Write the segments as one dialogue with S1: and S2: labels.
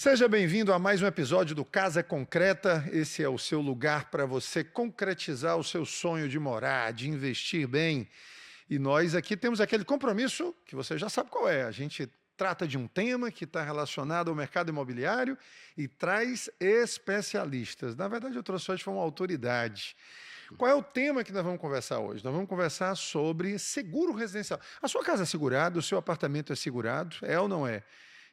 S1: Seja bem-vindo a mais um episódio do Casa Concreta. Esse é o seu lugar para você concretizar o seu sonho de morar, de investir bem. E nós aqui temos aquele compromisso que você já sabe qual é. A gente trata de um tema que está relacionado ao mercado imobiliário e traz especialistas. Na verdade, eu trouxe hoje uma autoridade. Qual é o tema que nós vamos conversar hoje? Nós vamos conversar sobre seguro residencial. A sua casa é segurada, o seu apartamento é segurado, é ou não é?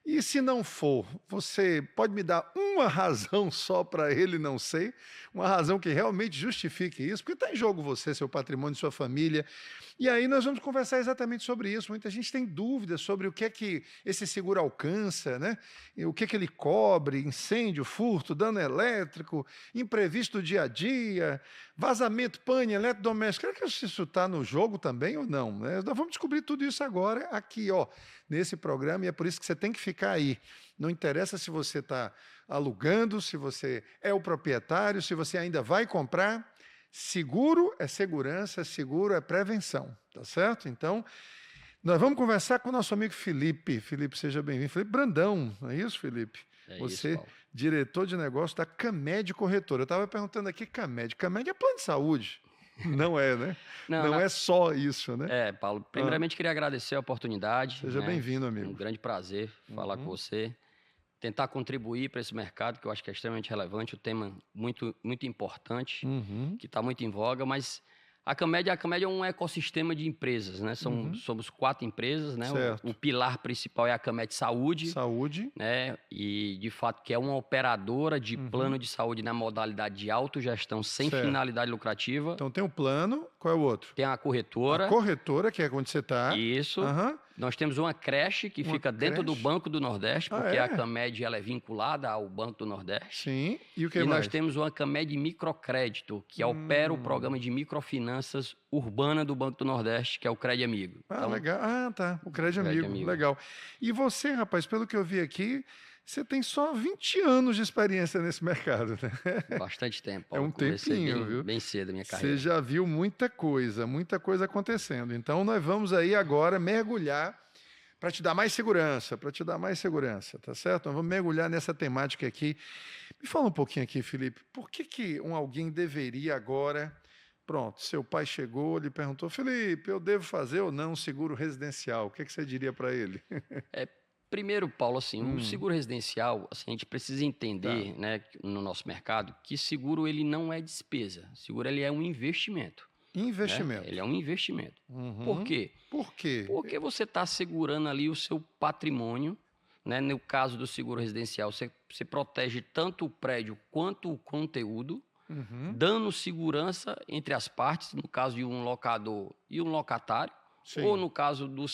S1: E se não for, você pode me dar uma razão só para ele não ser? Uma razão que realmente justifique isso? Porque está em jogo você, seu patrimônio, sua família. E aí nós vamos conversar exatamente sobre isso. Muita gente tem dúvidas sobre o que é que esse seguro alcança, né? E o que é que ele cobre, incêndio, furto, dano elétrico, imprevisto do dia a dia, vazamento, pane, eletrodoméstico. Será que isso está no jogo também ou não? Né? Nós vamos descobrir tudo isso agora aqui, ó, nesse programa, e é por isso que você tem que ficar aí. Não interessa se você está alugando, se você é o proprietário, se você ainda vai comprar. Seguro é segurança, seguro é prevenção, tá certo? Então, nós vamos conversar com o nosso amigo Felipe. Felipe, seja bem-vindo. Felipe Brandão, não é isso, Felipe?
S2: É
S1: você,
S2: isso, Paulo.
S1: diretor de negócio da Camed Corretora. Eu estava perguntando aqui, Camed. Camed é plano de saúde. Não é, né? Não é só isso, né?
S2: Paulo, primeiramente queria agradecer a oportunidade.
S1: Seja bem-vindo, amigo.
S2: Um grande prazer falar com você. Tentar contribuir para esse mercado, que eu acho que é extremamente relevante, o tema muito, muito importante, que está muito em voga, mas a Camed é um ecossistema de empresas, né? Somos 4 empresas, né? O pilar principal é a Camed Saúde.
S1: Saúde.
S2: Né? E, de fato, que é uma operadora de plano de saúde na modalidade de autogestão sem finalidade lucrativa.
S1: Então tem o plano, qual é o outro?
S2: Tem a corretora.
S1: A corretora, que é onde você está.
S2: Isso. Nós temos uma creche que fica dentro do Banco do Nordeste, porque a Camed ela é vinculada ao Banco do Nordeste.
S1: Sim. E o que mais?
S2: E nós temos uma Camed Microcrédito, que opera o programa de microfinanças urbana do Banco do Nordeste, que é o Crédito Amigo.
S1: Então, legal. Tá. O Crédito Amigo. Legal. E você, rapaz, pelo que eu vi aqui, você tem só 20 anos de experiência nesse mercado, né?
S2: Bastante tempo.
S1: Paulo. É um tempinho, viu?
S2: Bem cedo a minha carreira.
S1: Você já viu muita coisa acontecendo. Então, nós vamos aí agora mergulhar para te dar mais segurança, tá certo? Nós vamos mergulhar nessa temática aqui. Me fala um pouquinho aqui, Felipe, por que alguém deveria agora... Pronto, seu pai chegou, lhe perguntou, Felipe, eu devo fazer ou não um seguro residencial? O que você diria para ele?
S2: Primeiro, Paulo, assim, o seguro residencial, assim, a gente precisa entender, né, no nosso mercado, que seguro ele não é despesa. Seguro ele é um investimento.
S1: Investimento.
S2: Né? Ele é um investimento. Por quê?
S1: Por quê?
S2: Porque você está segurando ali o seu patrimônio, né? No caso do seguro residencial, você protege tanto o prédio quanto o conteúdo, dando segurança entre as partes, no caso de um locador e um locatário, ou no caso do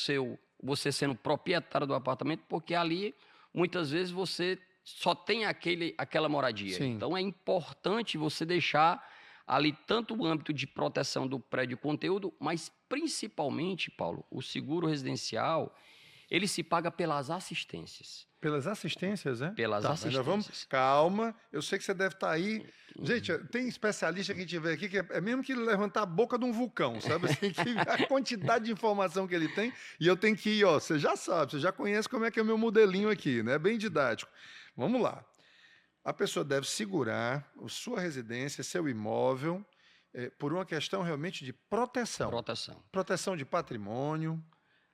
S2: você sendo proprietário do apartamento, porque ali, muitas vezes, você só tem aquela moradia.
S1: Sim.
S2: Então, é importante você deixar ali tanto o âmbito de proteção do prédio e conteúdo, mas principalmente, Paulo, o seguro residencial, ele se paga pelas assistências.
S1: Pelas assistências, né?
S2: Pelas assistências.
S1: Calma, eu sei que você deve estar aí. Gente, tem especialista que a gente vê aqui que é mesmo que levantar a boca de um vulcão, sabe? Assim, que a quantidade de informação que ele tem. E eu tenho que ir, ó, você já sabe, você já conhece como é que é o meu modelinho aqui, né? Bem didático. Vamos lá. A pessoa deve segurar a sua residência, seu imóvel, por uma questão realmente de proteção. Proteção de patrimônio.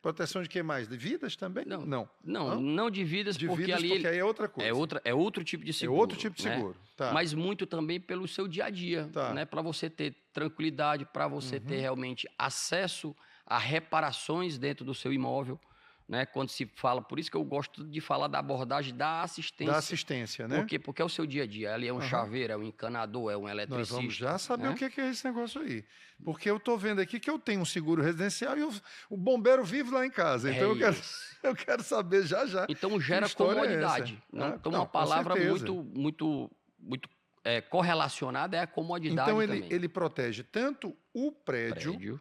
S1: Proteção de que mais? De vidas também?
S2: Não de vidas,
S1: porque ali aí é outra coisa.
S2: É outro tipo de seguro.
S1: É outro tipo de seguro. Tá.
S2: Mas muito também pelo seu dia a dia, né? Para você ter tranquilidade, para você ter realmente acesso a reparações dentro do seu imóvel. Né? Quando se fala, por isso que eu gosto de falar da abordagem da assistência.
S1: Da assistência, né?
S2: Por quê? Porque é o seu dia a dia. Ali é um chaveiro, é um encanador, é um eletricista.
S1: Nós vamos já saber o que é esse negócio aí. Porque eu estou vendo aqui que eu tenho um seguro residencial e o bombeiro vive lá em casa. Então eu quero saber já.
S2: Então gera comodidade. Então uma palavra muito correlacionada é a comodidade também.
S1: Então ele protege tanto o prédio.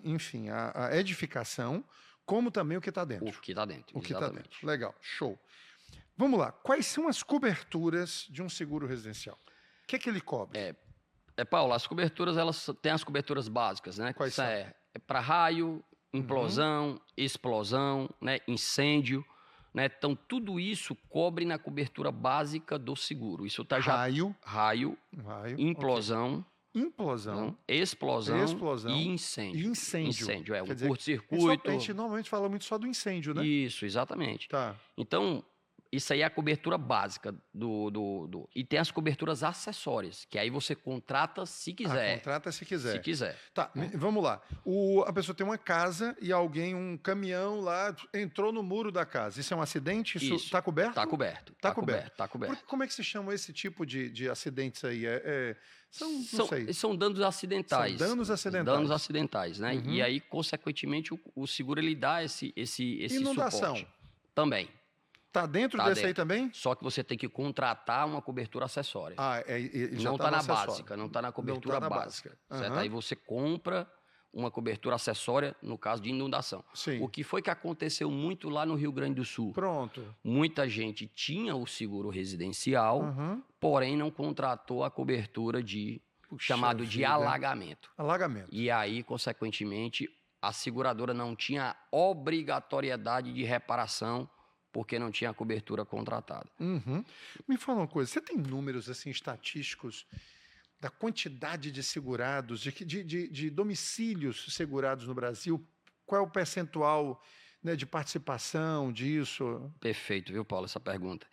S1: Enfim, a edificação, como também o que está dentro.
S2: O que está dentro,
S1: O que está dentro. Legal, show. Vamos lá. Quais são as coberturas de um seguro residencial? O que é que ele cobre?
S2: Paulo, as coberturas, elas têm as coberturas básicas, né?
S1: Quais são?
S2: É para raio, implosão, explosão, né? Incêndio. né? Então, tudo isso cobre na cobertura básica do seguro. Isso está já...
S1: Raio,
S2: Raio, implosão,
S1: implosão,
S2: explosão e
S1: e
S2: incêndio.
S1: incêndio.
S2: Incêndio,
S1: Quer
S2: um
S1: dizer,
S2: curto-circuito.
S1: a gente normalmente fala muito só do incêndio, né?
S2: Isso, exatamente.
S1: Tá.
S2: Então, isso aí é a cobertura básica E tem as coberturas acessórias, que aí você contrata se quiser.
S1: Contrata se quiser.
S2: Se quiser.
S1: Tá, vamos lá. A pessoa tem uma casa e um caminhão lá, entrou no muro da casa. Isso é um acidente? Isso está coberto?
S2: Está coberto.
S1: Está coberto.
S2: Está coberto.
S1: Como é que se chama esse tipo de acidentes aí?
S2: São danos acidentais.
S1: São danos acidentais.
S2: Danos acidentais, né? E aí, consequentemente, o seguro ele dá esse
S1: Inundação.
S2: suporte. Também.
S1: Está dentro desse aí também?
S2: Só que você tem que contratar uma cobertura acessória.
S1: Já
S2: não está na básica, não está na cobertura básica. Certo? Aí você compra uma cobertura acessória no caso de inundação.
S1: Sim.
S2: O que foi que aconteceu muito lá no Rio Grande do Sul?
S1: Pronto.
S2: Muita gente tinha o seguro residencial, porém não contratou a cobertura chamado de alagamento.
S1: Alagamento.
S2: E aí, consequentemente, a seguradora não tinha obrigatoriedade de reparação porque não tinha a cobertura contratada.
S1: Me fala uma coisa, você tem números assim estatísticos da quantidade de segurados, de domicílios segurados no Brasil? Qual é o percentual, né, de participação disso?
S2: Perfeito, viu, Paulo, essa pergunta.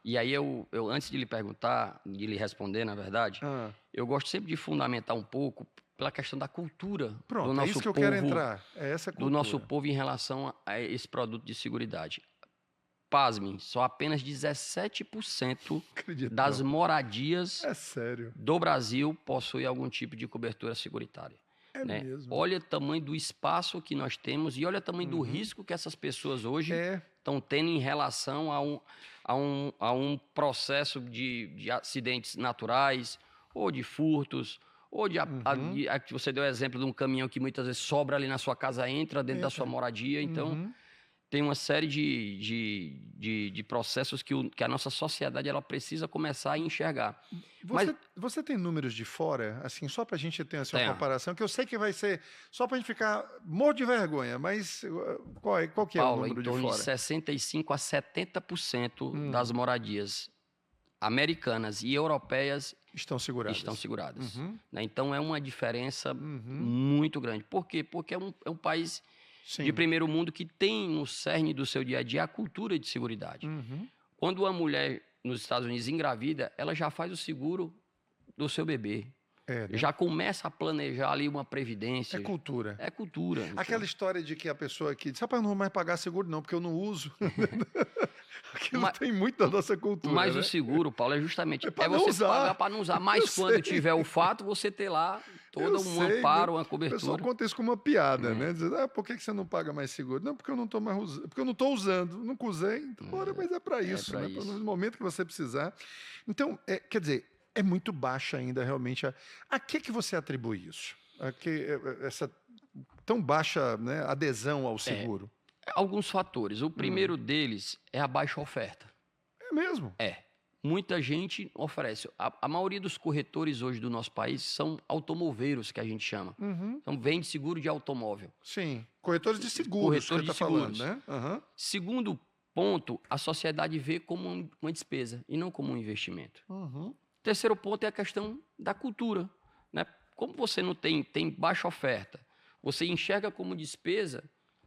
S2: E aí eu antes de lhe perguntar, de lhe responder, na verdade, eu gosto sempre de fundamentar um pouco pela questão da cultura do nosso povo.
S1: É isso que eu quero entrar, é essa cultura.
S2: Do nosso povo em relação a esse produto de seguridade. Pasmem, só apenas 17% das moradias do Brasil possui algum tipo de cobertura seguritária.
S1: É mesmo.
S2: Olha o tamanho do espaço que nós temos e olha o tamanho do risco que essas pessoas hoje estão tendo em relação a um processo de acidentes naturais, ou de furtos, ou que você deu o exemplo de um caminhão que muitas vezes sobra ali na sua casa, entra dentro da sua moradia, então... Tem uma série de processos que a nossa sociedade ela precisa começar a enxergar.
S1: Você tem números de fora, assim, só para a gente ter assim, uma comparação, que eu sei que vai ser só para a gente ficar morto de vergonha, mas qual que é o número de fora?
S2: Paulo, em torno de 65% a 70% das moradias americanas e europeias
S1: estão
S2: seguradas. Né? Então, é uma diferença muito grande. Por quê? Porque é um país... de primeiro mundo que tem no cerne do seu dia a dia a cultura de seguridade. Quando uma mulher nos Estados Unidos engravida, ela já faz o seguro do seu bebê.
S1: Né?
S2: Já começa a planejar ali uma previdência.
S1: É cultura.
S2: É cultura.
S1: Aquela história de que a pessoa que diz, rapaz, eu não vou mais pagar seguro não, porque eu não uso. Aquilo tem muito da nossa cultura.
S2: Mas
S1: né?
S2: o seguro, Paulo, é justamente
S1: você
S2: pagar para não usar. Mas quando tiver o fato, você ter lá todo um amparo, uma cobertura.
S1: O pessoal conta isso como uma piada, né? Diz, por que você não paga mais seguro? Não, porque eu não estou mais usando. Porque eu não estou usando. Nunca usei. Então, mas é para isso. Né? Isso. No momento que você precisar. Então, quer dizer, é muito baixa ainda realmente. A que você atribui isso? Essa tão baixa, né, adesão ao seguro?
S2: Alguns fatores. O primeiro deles é a baixa oferta.
S1: É mesmo?
S2: Muita gente oferece. A maioria dos corretores hoje do nosso país são automoveiros, que a gente chama. Então, vende seguro de automóvel.
S1: Sim. Corretores de seguros.
S2: Corretores de seguros.
S1: Falando, né?
S2: Segundo ponto, a sociedade vê como uma despesa e não como um investimento. Terceiro ponto é a questão da cultura. Né? Como você não tem baixa oferta, você enxerga como despesa,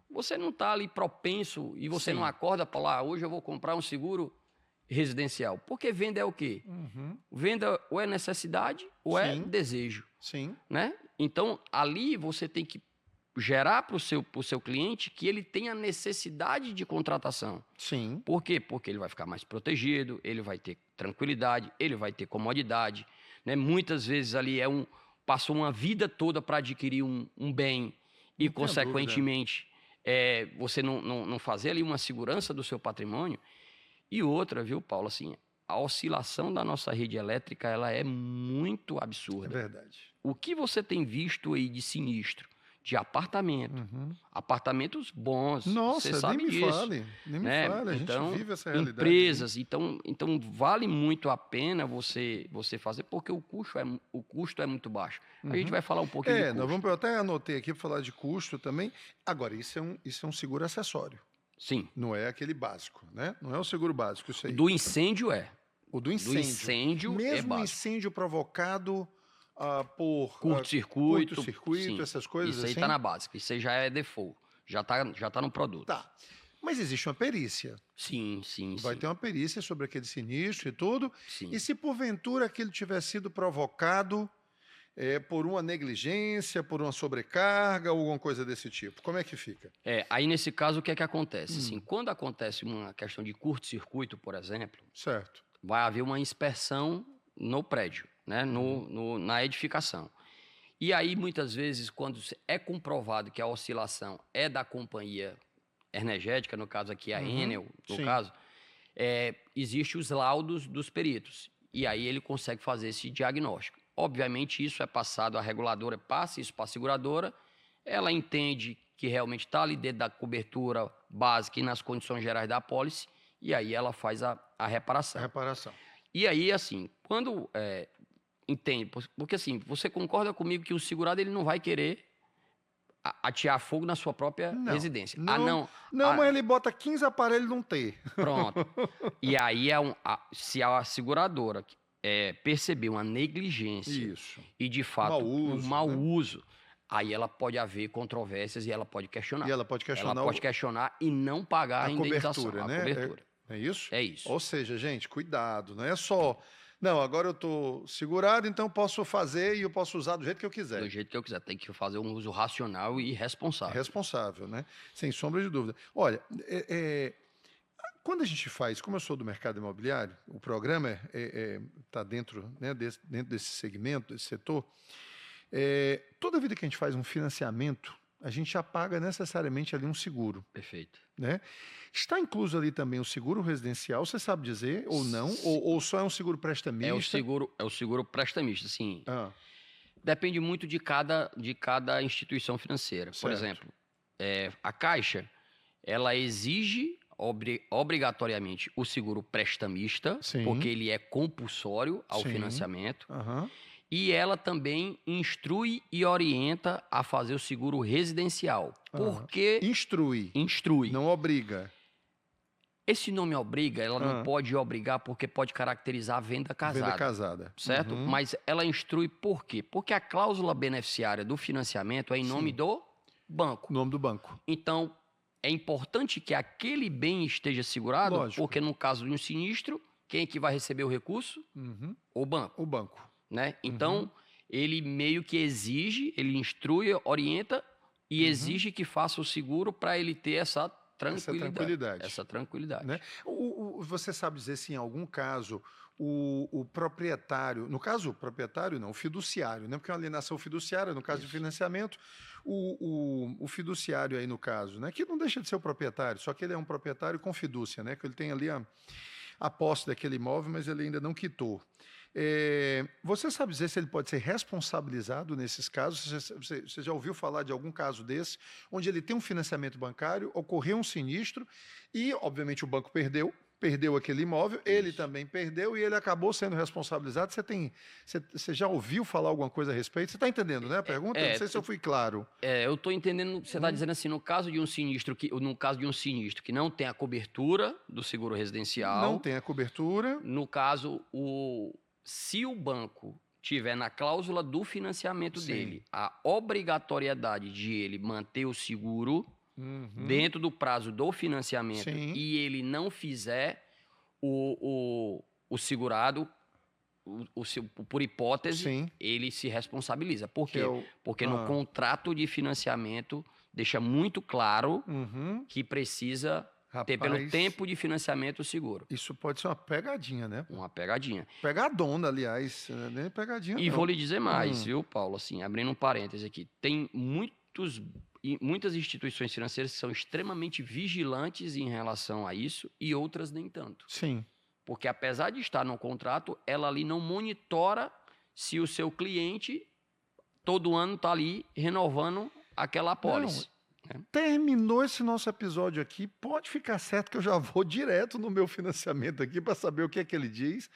S2: você não está ali propenso e você não acorda para lá, hoje eu vou comprar um seguro residencial. Porque venda é o quê? Venda ou é necessidade ou é desejo. Né? Então, ali você tem que gerar para o seu cliente que ele tenha necessidade de contratação. Por quê? Porque ele vai ficar mais protegido, ele vai ter tranquilidade, ele vai ter comodidade. Né? Muitas vezes ali passou uma vida toda para adquirir um bem e, consequentemente, você não fazer ali uma segurança do seu patrimônio. E outra, viu, Paulo, assim, a oscilação da nossa rede elétrica ela é muito absurda.
S1: É verdade.
S2: O que você tem visto aí de sinistro, de apartamento, apartamentos bons,
S1: nossa,
S2: você sabe disso.
S1: Nem me fale, a gente vive essa realidade.
S2: Empresas, então vale muito a pena você fazer, porque o custo é muito baixo. A gente vai falar um pouquinho de custo.
S1: Eu até anotei aqui para falar de custo também. Agora, isso é um seguro acessório.
S2: Sim.
S1: Não é aquele básico, né? Não é o seguro básico, isso aí.
S2: Do incêndio é.
S1: O do
S2: Do
S1: incêndio.
S2: incêndio é
S1: Mesmo
S2: básico.
S1: incêndio provocado por
S2: Curto-circuito.
S1: curto-circuito,
S2: Sim.
S1: essas coisas
S2: Isso aí
S1: assim?
S2: tá na básica. Isso aí já é default. Já tá no produto.
S1: Tá. Mas existe uma perícia.
S2: Sim.
S1: Vai ter uma perícia sobre aquele sinistro e tudo.
S2: Sim.
S1: E se porventura aquilo tiver sido provocado por uma negligência, por uma sobrecarga, ou alguma coisa desse tipo, como é que fica?
S2: Aí nesse caso, o que é que acontece? Assim, quando acontece uma questão de curto-circuito, por exemplo,
S1: Certo.
S2: vai haver uma inspeção no prédio, né? Na edificação. E aí, muitas vezes, quando é comprovado que a oscilação é da companhia energética, no caso aqui a Enel, no
S1: Sim.
S2: caso, existe os laudos dos peritos. E aí ele consegue fazer esse diagnóstico. Obviamente, isso é passado, a reguladora passa isso para a seguradora, ela entende que realmente está ali dentro da cobertura básica e nas condições gerais da apólice, e aí ela faz a reparação.
S1: A reparação.
S2: E aí, assim, quando entende, porque assim, você concorda comigo que o segurado ele não vai querer atear fogo na sua própria residência.
S1: Mas ele bota 15 aparelhos num T.
S2: Pronto. E aí, se a seguradora perceber uma negligência e, de fato, um mau uso, aí ela pode haver controvérsias e ela pode questionar.
S1: Ela pode questionar
S2: e não pagar a indenização.
S1: Cobertura, né?
S2: A cobertura.
S1: É isso?
S2: É isso.
S1: Ou seja, gente, cuidado. Não é só... Não, agora eu estou segurado, então posso fazer e eu posso usar do jeito que eu quiser.
S2: Do jeito que eu quiser. Tem que fazer um uso racional e responsável.
S1: Responsável, né? Sem sombra de dúvida. Olha, quando a gente faz, como eu sou do mercado imobiliário, o programa está dentro desse segmento, desse setor, toda vida que a gente faz um financiamento, a gente já paga necessariamente ali um seguro.
S2: Perfeito.
S1: Né? Está incluso ali também o seguro residencial, você sabe dizer, ou não? Ou só é um seguro prestamista?
S2: É o seguro prestamista, sim. Depende muito de cada instituição financeira. Por exemplo, a Caixa, ela exige obrigatoriamente o seguro prestamista, porque ele é compulsório ao financiamento. E ela também instrui e orienta a fazer o seguro residencial. Porque... Instrui.
S1: Não obriga.
S2: Esse nome obriga, ela não pode obrigar porque pode caracterizar a venda casada.
S1: Venda casada.
S2: Certo? Mas ela instrui por quê? Porque a cláusula beneficiária do financiamento é em nome do banco.
S1: Nome do banco.
S2: Então, é importante que aquele bem esteja segurado, porque no caso de um sinistro, quem é que vai receber o recurso? O banco.
S1: O banco.
S2: Né? Então, ele meio que exige, ele instrui, orienta e exige que faça o seguro para ele ter essa tranquilidade.
S1: Né? Você sabe dizer se em algum caso o proprietário, no caso o proprietário não, o fiduciário, né? Porque é uma alienação fiduciária, no caso de financiamento, o fiduciário aí no caso, né? Que não deixa de ser o proprietário, só que ele é um proprietário com fidúcia, né? Que ele tem ali a posse daquele imóvel, mas ele ainda não quitou. Você sabe dizer se ele pode ser responsabilizado nesses casos? Você já ouviu falar de algum caso desse, onde ele tem um financiamento bancário, ocorreu um sinistro e, obviamente, o banco perdeu aquele imóvel, ele também perdeu e ele acabou sendo responsabilizado. Você já ouviu falar alguma coisa a respeito? Você está entendendo, né, a pergunta? Não sei se eu fui claro.
S2: Eu estou entendendo. Você está dizendo assim, no caso de um sinistro que não tem a cobertura do seguro residencial.
S1: Não tem a cobertura.
S2: No caso, se o banco tiver na cláusula do financiamento dele a obrigatoriedade de ele manter o seguro dentro do prazo do financiamento e ele não fizer o segurado, por hipótese, ele se responsabiliza. Por quê? Porque no contrato de financiamento deixa muito claro que precisa ter pelo tempo de financiamento o seguro.
S1: Isso pode ser uma pegadinha, né?
S2: Uma pegadinha.
S1: Pegadona, aliás. Nem pegadinha,
S2: E vou lhe dizer mais, viu, Paulo? Assim, abrindo um parêntese aqui. Tem muitas instituições financeiras que são extremamente vigilantes em relação a isso e outras nem tanto.
S1: Sim.
S2: Porque apesar de estar no contrato, ela ali não monitora se o seu cliente todo ano está ali renovando aquela apólice.
S1: Terminou esse nosso episódio aqui, pode ficar certo que eu já vou direto no meu financiamento aqui para saber o que é que ele diz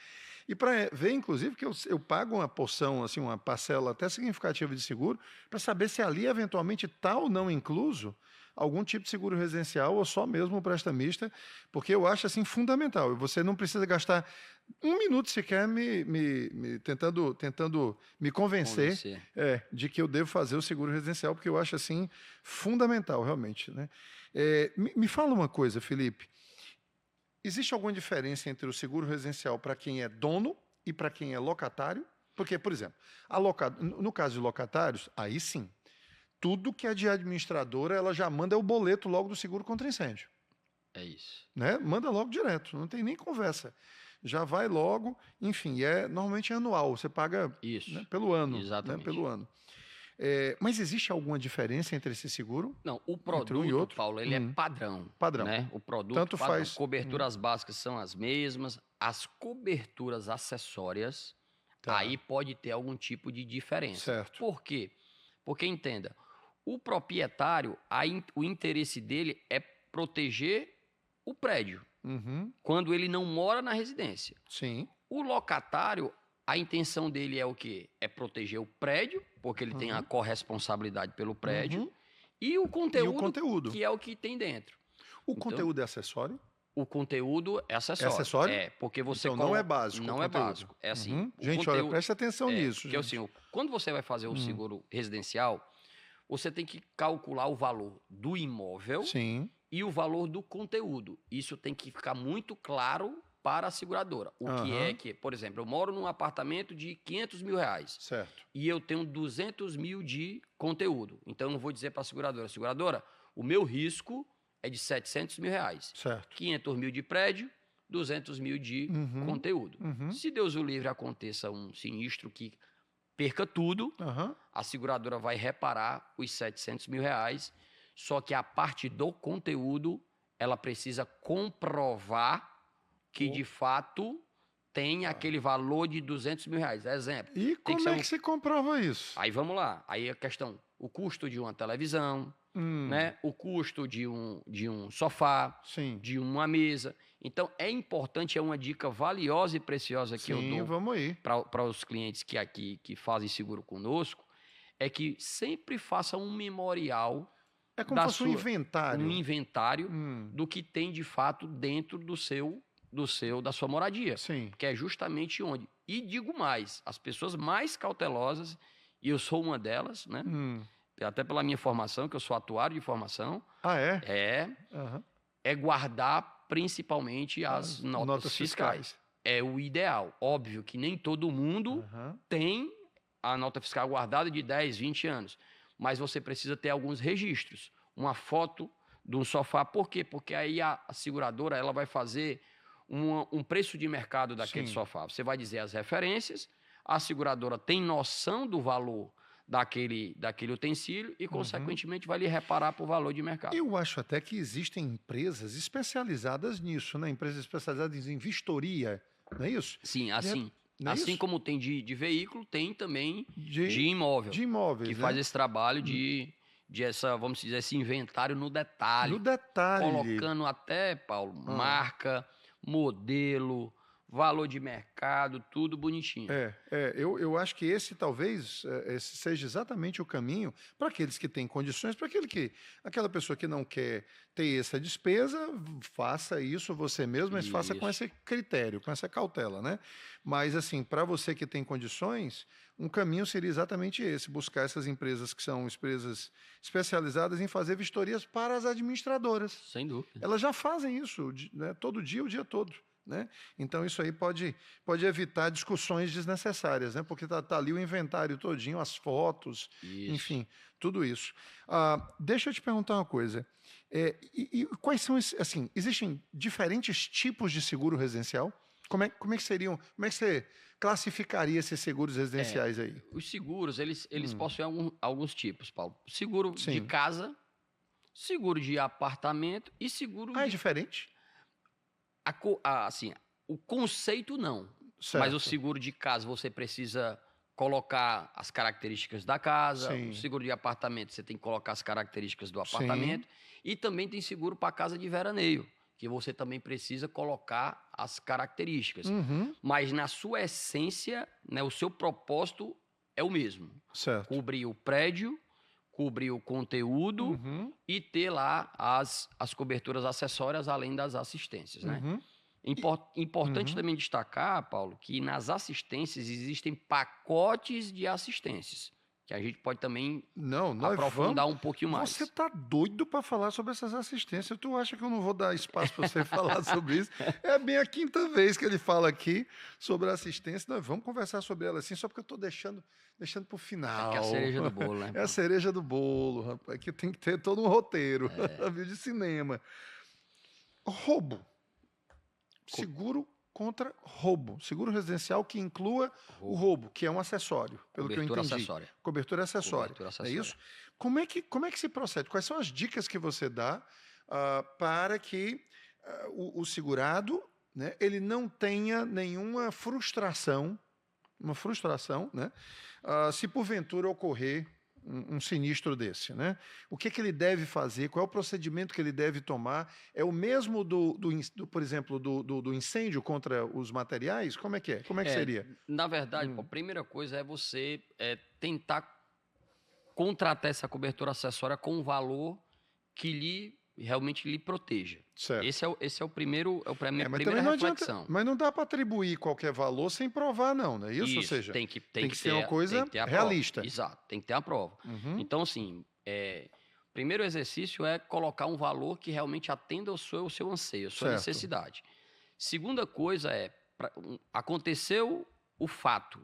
S1: e para ver, inclusive, que eu pago uma porção, assim, uma parcela até significativa de seguro para saber se ali eventualmente está ou não incluso algum tipo de seguro residencial ou só mesmo o prestamista, porque eu acho assim fundamental. Você não precisa gastar um minuto sequer tentando me convencer de que eu devo fazer o seguro residencial, porque eu acho assim fundamental, realmente, né? Me fala uma coisa, Felipe. Existe alguma diferença entre o seguro residencial para quem é dono e para quem é locatário? Porque, por exemplo, no caso de locatários, aí sim, tudo que é de administradora, ela já manda o boleto logo do seguro contra incêndio.
S2: É isso.
S1: Né? Manda logo direto, não tem nem conversa. Já vai logo, enfim, normalmente é anual, você paga, né, pelo ano.
S2: Exatamente.
S1: Né, pelo ano. Mas existe alguma diferença entre esse seguro?
S2: Não, o
S1: entre um e
S2: produto,
S1: outro?
S2: Paulo, ele é padrão.
S1: Padrão.
S2: Né? O produto
S1: Tanto
S2: padrão.
S1: faz.
S2: Coberturas básicas são as mesmas, as coberturas acessórias, aí pode ter algum tipo de diferença.
S1: Certo.
S2: Por quê? Porque, entenda, o proprietário, o interesse dele é proteger o prédio, quando ele não mora na residência.
S1: Sim.
S2: O locatário, a intenção dele é o quê? É proteger o prédio, porque ele tem a corresponsabilidade pelo prédio, e o conteúdo, que é o que tem dentro.
S1: O conteúdo é acessório?
S2: O conteúdo é acessório.
S1: É acessório?
S2: Porque você
S1: então não é básico.
S2: Não é básico. É assim.
S1: Gente, olha, preste atenção nisso.
S2: Porque assim, quando você vai fazer o seguro residencial, você tem que calcular o valor do imóvel e o valor do conteúdo. Isso tem que ficar muito claro para a seguradora. O que é que, por exemplo, eu moro num apartamento de R$500 mil.
S1: Certo.
S2: E eu tenho 200 mil de conteúdo. Então eu vou dizer para a seguradora, o meu risco é de R$700 mil.
S1: Certo.
S2: 500 mil de prédio, 200 mil de conteúdo. Se Deus o livre aconteça um sinistro que perca tudo, a seguradora vai reparar os R$700 mil, só que a parte do conteúdo, ela precisa comprovar que, de fato, tem aquele valor de R$200 mil. Exemplo.
S1: E como é que se comprova isso?
S2: Aí vamos lá. Aí a questão, o custo de uma televisão, né? O custo de um sofá, de uma mesa. Então, é importante, é uma dica valiosa e preciosa que eu dou para os clientes que fazem seguro conosco, é que sempre faça um memorial.
S1: É como se fosse um inventário.
S2: Um inventário do que tem, de fato, dentro da sua moradia. Que é justamente onde. E digo mais, as pessoas mais cautelosas, e eu sou uma delas, né? Até pela minha formação, que eu sou atuário de formação. É guardar principalmente as notas fiscais. É o ideal. Óbvio que nem todo mundo tem a nota fiscal guardada de 10, 20 anos. Mas você precisa ter alguns registros. Uma foto de um sofá. Por quê? Porque aí a seguradora ela vai fazer um preço de mercado daquele sofá. Você vai dizer as referências, a seguradora tem noção do valor daquele utensílio e, consequentemente, vai lhe reparar por valor de mercado.
S1: Eu acho até que existem empresas especializadas nisso, né? Empresas especializadas em vistoria, não é isso?
S2: Sim, assim como tem de veículo, tem também de imóvel.
S1: De imóveis,
S2: que faz esse trabalho de vamos dizer, esse inventário no detalhe.
S1: No detalhe.
S2: Colocando até, Paulo, marca, modelo, valor de mercado, tudo bonitinho.
S1: Eu acho que esse talvez esse seja exatamente o caminho para aqueles que têm condições, para aquela pessoa que não quer ter essa despesa, faça isso você mesmo, mas faça com esse critério, com essa cautela, né? Mas assim, para você que tem condições, um caminho seria exatamente esse, buscar essas empresas que são empresas especializadas em fazer vistorias para as administradoras.
S2: Sem dúvida.
S1: Elas já fazem isso, né, todo dia, o dia todo. Né? Então, isso aí pode evitar discussões desnecessárias, né? Porque está ali o inventário todinho, as fotos, enfim, tudo isso. Deixa eu te perguntar uma coisa. E quais são, assim, existem diferentes tipos de seguro residencial? Como é que seriam, como é que você classificaria esses seguros residenciais aí?
S2: Os seguros, eles possuem alguns tipos, Paulo. Seguro de casa, seguro de apartamento e seguro
S1: é diferente?
S2: Assim, o conceito não.
S1: Certo.
S2: Mas o seguro de casa você precisa colocar as características da casa. O seguro de apartamento você tem que colocar as características do apartamento. E também tem seguro para casa de veraneio, que você também precisa colocar as características. Mas na sua essência, né, o seu propósito é o mesmo.
S1: Certo.
S2: Cobrir o prédio, cobrir o conteúdo
S1: Uhum.
S2: e ter lá as coberturas acessórias, além das assistências, né?
S1: Uhum.
S2: Importante
S1: Uhum.
S2: também destacar, Paulo, que nas assistências existem pacotes de assistências, que a gente pode também
S1: Não, nós
S2: aprofundar
S1: vamos.
S2: um pouquinho
S1: Você
S2: mais.
S1: tá doido para falar sobre essas assistências? Tu acha que eu não vou dar espaço para você falar sobre isso? É bem a quinta vez que ele fala aqui sobre a assistência. Nós vamos conversar sobre ela assim, só porque eu estou deixando para o
S2: É que é a
S1: final.
S2: cereja do bolo, né,
S1: É a
S2: Paulo?
S1: cereja do bolo, rapaz. Aqui tem que ter todo um roteiro
S2: É,
S1: de cinema. Roubo.
S2: co-
S1: Seguro contra roubo. Seguro residencial que inclua o
S2: roubo,
S1: roubo, que é um acessório, pelo que eu
S2: cobertura
S1: entendi.
S2: acessória.
S1: Cobertura acessória.
S2: Cobertura
S1: É
S2: acessória.
S1: isso? Como é que se procede? Quais são as dicas que você dá para que o segurado, né, ele não tenha nenhuma frustração, né, se porventura ocorrer um sinistro desse, né? O que ele deve fazer? Qual é o procedimento que ele deve tomar? É o mesmo por exemplo, do incêndio contra os materiais? Como é que é? Como é que
S2: É,
S1: seria?
S2: na verdade, Paulo, a primeira coisa é você tentar contratar essa cobertura acessória com um valor que realmente lhe proteja.
S1: Certo.
S2: Esse é o primeiro,
S1: Mas
S2: primeira
S1: também não adianta,
S2: reflexão.
S1: mas não dá para atribuir qualquer valor sem provar, não, não é isso? Ou
S2: Isso,
S1: seja,
S2: tem que
S1: tem que ser uma
S2: tem
S1: coisa
S2: que ter a prova.
S1: realista.
S2: Exato, tem que ter a prova.
S1: Uhum.
S2: Então, assim, primeiro exercício é colocar um valor que realmente atenda ao seu anseio, à sua
S1: Certo.
S2: necessidade. Segunda coisa aconteceu o fato,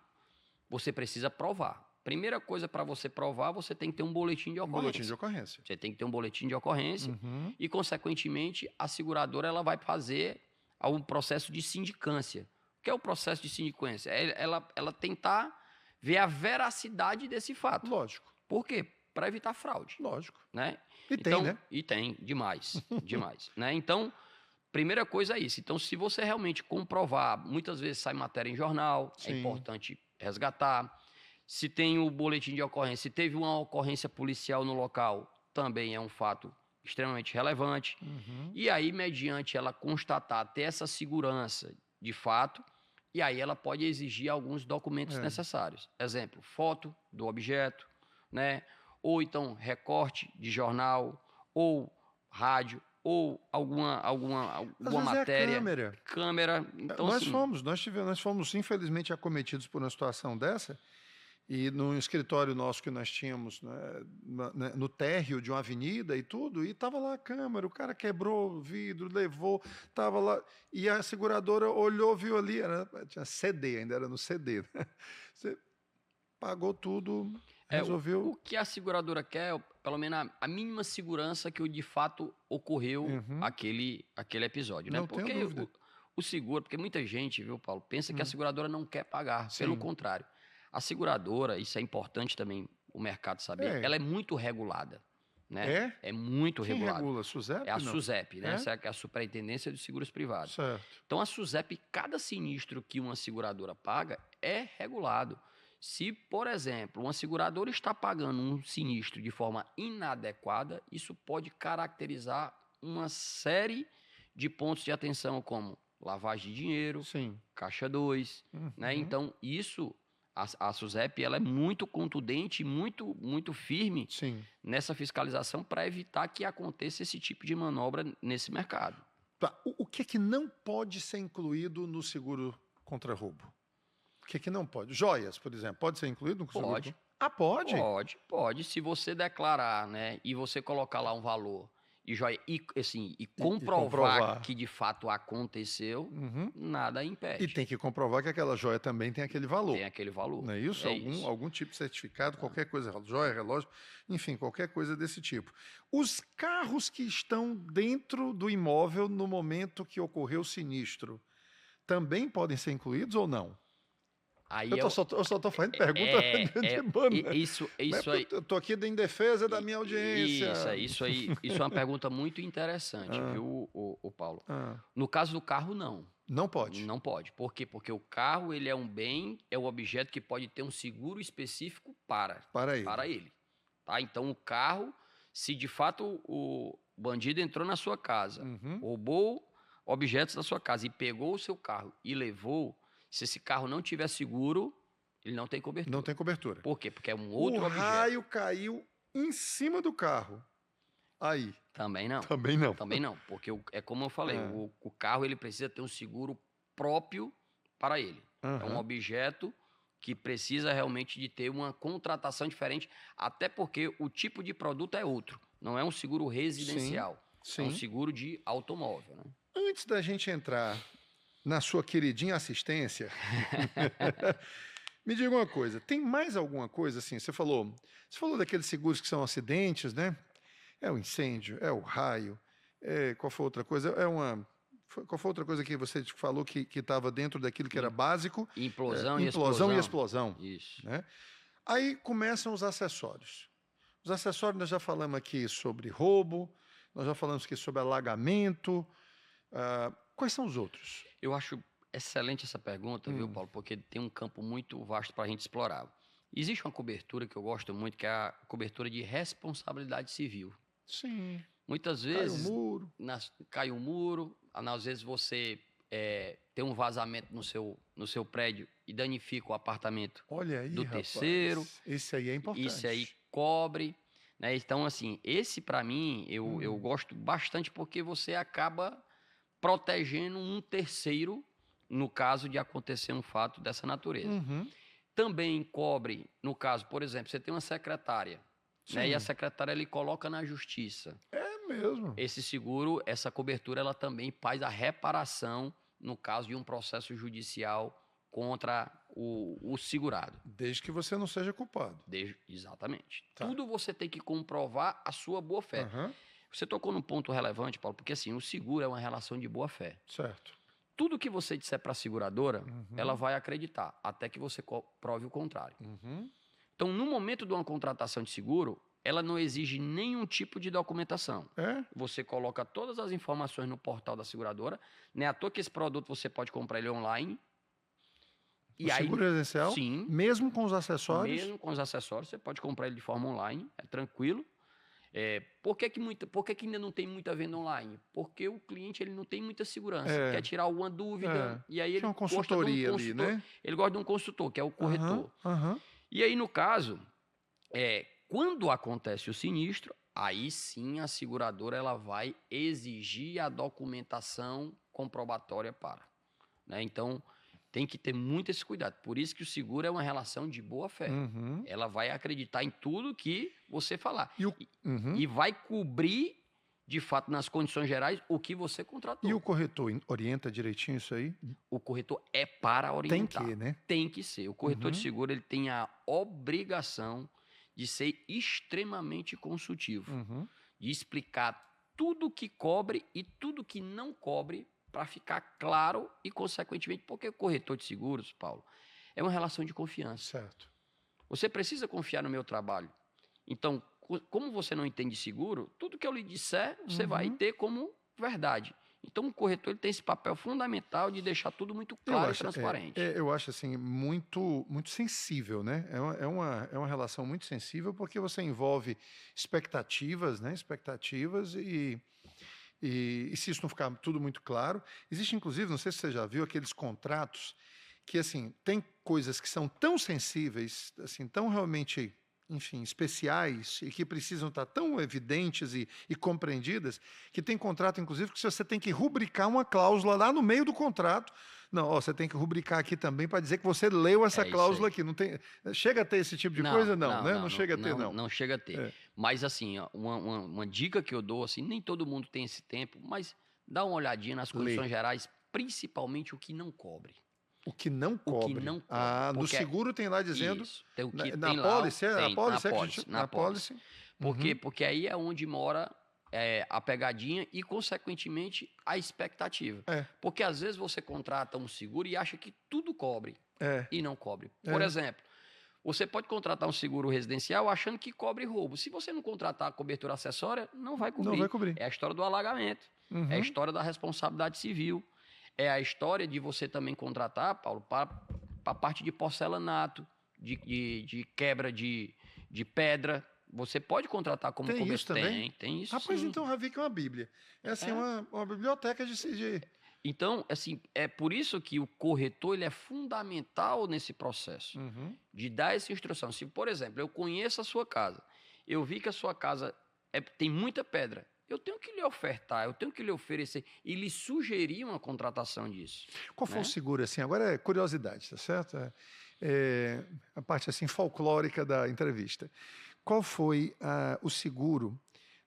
S2: você precisa provar. Primeira coisa para você provar, você tem que ter um boletim de
S1: Um
S2: ocorrência.
S1: boletim de ocorrência.
S2: Você tem que ter um boletim de ocorrência
S1: Uhum.
S2: e, consequentemente, a seguradora ela vai fazer um processo de sindicância. O que é o processo de sindicância? Ela tentar ver a veracidade desse fato.
S1: Lógico,
S2: Por quê? Para evitar fraude,
S1: lógico.
S2: né?
S1: E tem, né?
S2: E tem, demais, demais, né? Então, primeira coisa é isso. Então, se você realmente comprovar, muitas vezes sai matéria em jornal, é
S1: Sim.
S2: importante resgatar. Se tem o boletim de ocorrência, se teve uma ocorrência policial no local, também é um fato extremamente relevante.
S1: Uhum.
S2: E aí, mediante ela constatar, ter essa segurança de fato, e aí ela pode exigir alguns documentos necessários. Exemplo, foto do objeto, né? Ou então recorte de jornal, ou rádio, ou alguma
S1: Às vezes
S2: matéria.
S1: é a câmera.
S2: Câmera. Então,
S1: nós
S2: assim,
S1: nós fomos infelizmente acometidos por uma situação dessa. E no escritório nosso que nós tínhamos, né, no térreo de uma avenida e tudo, e estava lá a câmera, o cara quebrou o vidro, levou, estava lá, e a seguradora olhou, viu ali, tinha CD, ainda era no CD, né? Você pagou tudo, resolveu.
S2: o que a seguradora quer, pelo menos a mínima segurança que de fato ocorreu
S1: Uhum.
S2: aquele episódio, né?
S1: Não tenho
S2: Porque
S1: dúvida.
S2: o seguro, porque muita gente, viu, Paulo, pensa que a seguradora não quer pagar.
S1: Sim.
S2: Pelo contrário. A seguradora, isso é importante também o mercado saber, ela é muito regulada. Né? É muito
S1: Quem
S2: regulada.
S1: regula? A SUSEP?
S2: É a
S1: Não.
S2: SUSEP, né?
S1: É?
S2: Essa é a Superintendência de Seguros Privados.
S1: Certo.
S2: Então, a SUSEP, cada sinistro que uma seguradora paga é regulado. Se, por exemplo, uma seguradora está pagando um sinistro de forma inadequada, isso pode caracterizar uma série de pontos de atenção, como lavagem de dinheiro,
S1: Sim.
S2: Caixa 2, né?
S1: Uhum.
S2: Então, isso, a SUSEP, ela é muito contundente, muito, muito firme
S1: Sim.
S2: nessa fiscalização para evitar que aconteça esse tipo de manobra nesse mercado.
S1: Tá. O que é que não pode ser incluído no seguro contra roubo? O que é que não pode? Joias, por exemplo, pode ser incluído no seguro?
S2: Pode.
S1: Ah, pode?
S2: Pode. Se você declarar, né, e você colocar lá um valor e joia e comprovar que de fato aconteceu,
S1: Uhum.
S2: nada impede.
S1: E tem que comprovar que aquela joia também tem aquele valor.
S2: Tem aquele valor.
S1: Não é isso? Algum tipo de certificado, qualquer coisa, joia, relógio, enfim, qualquer coisa desse tipo. Os carros que estão dentro do imóvel no momento que ocorreu o sinistro também podem ser incluídos ou não?
S2: Aí
S1: Eu só estou fazendo pergunta de banda.
S2: Isso aí.
S1: Eu estou aqui em defesa da minha audiência.
S2: Isso é uma pergunta muito interessante, viu, o Paulo? No caso do carro, não.
S1: Não pode?
S2: Não pode. Por quê? Porque o carro, ele é um bem, é um objeto que pode ter um seguro específico para ele. Tá? Então, o carro, se de fato o bandido entrou na sua casa, roubou objetos da sua casa e pegou o seu carro e levou, se esse carro não tiver seguro, ele não tem cobertura.
S1: Não tem cobertura.
S2: Por quê? Porque é um outro objeto.
S1: O raio caiu em cima do carro, aí,
S2: Também não.
S1: também não.
S2: Também não, porque é como eu falei,
S1: Ah.
S2: o carro ele precisa ter um seguro próprio para ele. É um
S1: Aham.
S2: objeto que precisa realmente de ter uma contratação diferente, até porque o tipo de produto é outro. Não é um seguro residencial, é um
S1: Sim.
S2: seguro de automóvel, né?
S1: Antes da gente entrar na sua queridinha assistência, me diga uma coisa, tem mais alguma coisa assim? Você falou daqueles seguros que são acidentes, né? É o incêndio, é o raio, qual foi outra coisa? Qual foi outra coisa que você falou que estava dentro daquilo que era
S2: Im-
S1: básico?
S2: Implosão e
S1: Implosão e
S2: explosão.
S1: explosão,
S2: Isso.
S1: né? Aí começam os acessórios. Os acessórios nós já falamos aqui sobre roubo, nós já falamos aqui sobre alagamento. Quais são os outros?
S2: Eu acho excelente essa pergunta, viu, Paulo? Porque tem um campo muito vasto para a gente explorar. Existe uma cobertura que eu gosto muito, que é a cobertura de responsabilidade civil.
S1: Sim,
S2: Muitas
S1: cai o
S2: vezes
S1: muro.
S2: cai um muro, às vezes você tem um vazamento no seu prédio e danifica o apartamento
S1: Olha aí,
S2: do terceiro,
S1: rapaz. Esse aí é
S2: isso aí
S1: importante.
S2: cobre, né? Então, assim, esse para mim eu gosto bastante porque você acaba protegendo um terceiro no caso de acontecer um fato dessa natureza.
S1: Uhum.
S2: Também cobre, no caso, por exemplo, você tem uma secretária, né? E a
S1: Sim,
S2: secretária ele coloca na justiça.
S1: é mesmo.
S2: Esse seguro, essa cobertura, ela também faz a reparação no caso de um processo judicial contra o segurado.
S1: Desde que você não seja culpado.
S2: Exatamente.
S1: Tá.
S2: Tudo você tem que comprovar a sua boa-fé.
S1: Aham,
S2: Você tocou num ponto relevante, Paulo, porque assim, o seguro é uma relação de boa-fé.
S1: certo.
S2: Tudo que você disser para a seguradora,
S1: Uhum.
S2: ela vai acreditar, até que você prove o contrário.
S1: Uhum.
S2: Então, no momento de uma contratação de seguro, ela não exige nenhum tipo de documentação.
S1: É?
S2: Você coloca todas as informações no portal da seguradora. Não é à toa que esse produto você pode comprar ele online.
S1: O seguro residencial,
S2: sim,
S1: mesmo com os acessórios?
S2: mesmo com os acessórios, você pode comprar ele de forma online, é tranquilo. Por que ainda não tem muita venda online? Porque o cliente ele não tem muita segurança, quer tirar alguma dúvida, e aí
S1: Tinha
S2: ele
S1: uma
S2: gosta de um
S1: consultoria ali,
S2: consultor.
S1: né?
S2: Ele gosta de um consultor, que é o
S1: Aham,
S2: corretor.
S1: aham.
S2: E aí, no caso, quando acontece o sinistro, aí sim a seguradora ela vai exigir a documentação comprobatória para. Né? Então, tem que ter muito esse cuidado. Por isso que o seguro é uma relação de boa fé.
S1: Uhum.
S2: Ela vai acreditar em tudo que você falar.
S1: Uhum.
S2: E vai cobrir, de fato, nas condições gerais, o que você contratou.
S1: E o corretor orienta direitinho isso aí?
S2: O corretor é para orientar.
S1: Tem que, né?
S2: Tem que ser. O corretor de
S1: Uhum.
S2: seguro ele tem a obrigação de ser extremamente consultivo,
S1: Uhum.
S2: de explicar tudo que cobre e tudo que não cobre para ficar claro e, consequentemente, porque o corretor de seguros, Paulo, é uma relação de confiança.
S1: Certo.
S2: Você precisa confiar no meu trabalho. Então, como você não entende seguro, tudo que eu lhe disser, você vai ter como verdade. Então, o corretor ele tem esse papel fundamental de deixar tudo muito claro e transparente.
S1: Eu acho assim, muito, muito sensível, né? É uma relação muito sensível porque você envolve expectativas, né? Expectativas e se isso não ficar tudo muito claro, existe inclusive, não sei se você já viu, aqueles contratos que, assim, tem coisas que são tão sensíveis, assim, tão realmente, enfim, especiais e que precisam estar tão evidentes e compreendidas, que tem contrato, inclusive, que você tem que rubricar uma cláusula lá no meio do contrato. Não, ó, você tem que rubricar aqui também para dizer que você leu essa
S2: É isso
S1: cláusula
S2: aí.
S1: aqui. Não tem, chega a ter esse tipo de coisa? Não, né? Não chega a ter, não.
S2: Não chega a ter.
S1: É.
S2: Mas, assim, ó, uma dica que eu dou, assim, nem todo mundo tem esse tempo, mas dá uma olhadinha nas condições gerais, principalmente o que não cobre.
S1: O que não
S2: O que
S1: cobre.
S2: não cobre.
S1: Ah, no
S2: Porque
S1: seguro tem lá dizendo.
S2: isso, tem o que
S1: Na
S2: tem lá,
S1: apólice,
S2: tem,
S1: apólice,
S2: na
S1: na
S2: apólice.
S1: apólice.
S2: Por quê? Porque aí é onde mora a pegadinha e, consequentemente, a expectativa.
S1: É.
S2: Porque às vezes você contrata um seguro e acha que tudo cobre
S1: É.
S2: e não cobre. Por
S1: É.
S2: exemplo, você pode contratar um seguro residencial achando que cobre roubo. Se você não contratar a cobertura acessória, não vai cobrir.
S1: Não vai cobrir.
S2: É a história do alagamento, é a história da responsabilidade civil, é a história de você também contratar, Paulo, para a parte de porcelanato, de quebra de pedra. Você pode contratar como
S1: Tem
S2: cobertura.
S1: isso também?
S2: Tem isso
S1: Rapaz,
S2: sim.
S1: então Ravi que é uma Bíblia. É assim, uma biblioteca de.
S2: Então, assim, é por isso que o corretor ele é fundamental nesse processo
S1: Uhum.
S2: de dar essa instrução. Se, por exemplo, eu conheço a sua casa eu vi que a sua casa tem muita pedra. Eu tenho que lhe ofertar, eu tenho que lhe oferecer e lhe sugerir uma contratação disso.
S1: Qual foi
S2: né?
S1: o seguro, assim? Agora é curiosidade, tá certo? A parte, assim, folclórica da entrevista. Qual foi o seguro?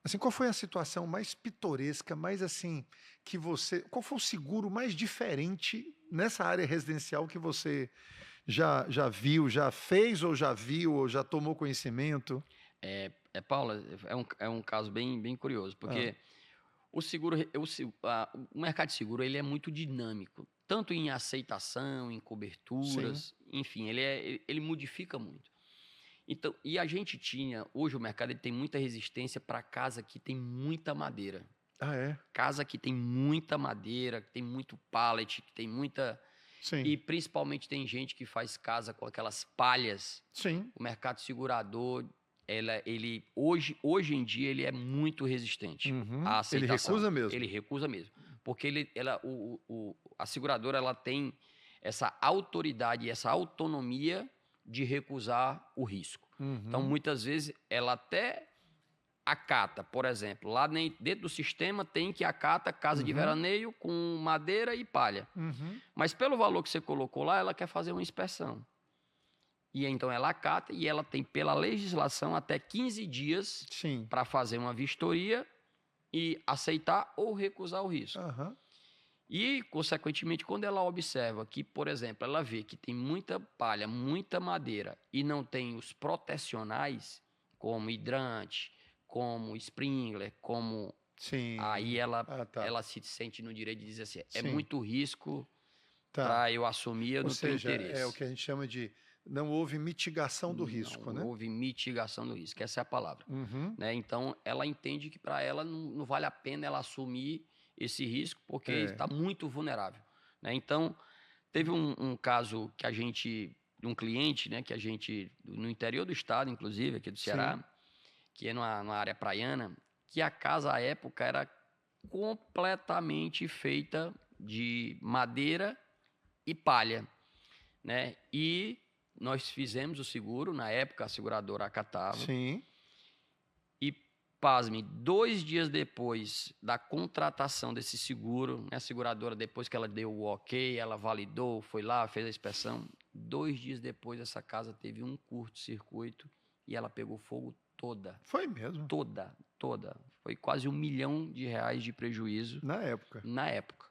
S1: Assim, qual foi a situação mais pitoresca, mais assim, que você... Qual foi o seguro mais diferente nessa área residencial que você já viu, já fez, ou já viu, ou já tomou conhecimento?
S2: Paula, é um caso bem curioso,
S1: Ah,
S2: porque o mercado de seguro ele é muito dinâmico, tanto em aceitação, em
S1: sim.
S2: coberturas, enfim, ele modifica muito. Então, e a gente hoje o mercado ele tem muita resistência para casa que tem muita madeira.
S1: Ah, é?
S2: Casa que tem muita madeira, que tem muito pallet, que tem muita.
S1: Sim.
S2: E principalmente tem gente que faz casa com aquelas palhas.
S1: Sim.
S2: O mercado segurador, hoje em dia, ele é muito resistente
S1: Uhum.
S2: à
S1: Ele
S2: aceitação.
S1: recusa mesmo.
S2: Ele recusa mesmo. Porque a seguradora ela tem essa autoridade, essa autonomia de recusar o risco. Então,
S1: Uhum.
S2: muitas vezes, ela até acata, por exemplo, lá dentro do sistema tem que acata casa de
S1: Uhum.
S2: veraneio com madeira e palha.
S1: Uhum.
S2: Mas pelo valor que você colocou lá, ela quer fazer uma inspeção. E então ela acata e ela tem, pela legislação, até 15 dias
S1: Sim.
S2: para fazer uma vistoria e aceitar ou recusar o risco.
S1: Aham.
S2: E, consequentemente, quando ela observa que, por exemplo, ela vê que tem muita palha, muita madeira e não tem os protecionais, como hidrante, como sprinkler, como...
S1: Sim.
S2: Aí
S1: Tá.
S2: ela se sente no direito de dizer assim, é
S1: Sim.
S2: muito risco
S1: Tá.
S2: para eu assumir, eu
S1: Ou
S2: não tenho
S1: seja, é o
S2: interesse.
S1: que a gente chama de não houve mitigação do risco,
S2: Não
S1: né?
S2: houve mitigação do risco, essa é a palavra.
S1: Uhum.
S2: Né? Então, ela entende que para ela não vale a pena ela assumir esse risco porque
S1: É.
S2: está muito vulnerável. Né? Então, teve um caso que de um cliente, né, que a gente, no interior do estado, inclusive, aqui do Ceará,
S1: Sim.
S2: que é numa área praiana, que a casa à época era completamente feita de madeira e palha, né? E nós fizemos o seguro, na época a seguradora acatava,
S1: Sim.
S2: e pasme, 2 dias depois da contratação desse seguro, né, a seguradora, depois que ela deu o ok, ela validou, foi lá, fez a inspeção, 2 dias depois essa casa teve um curto-circuito e ela pegou fogo toda.
S1: Foi mesmo.
S2: Toda. Foi quase R$ 1 milhão de prejuízo
S1: Na época.
S2: na época.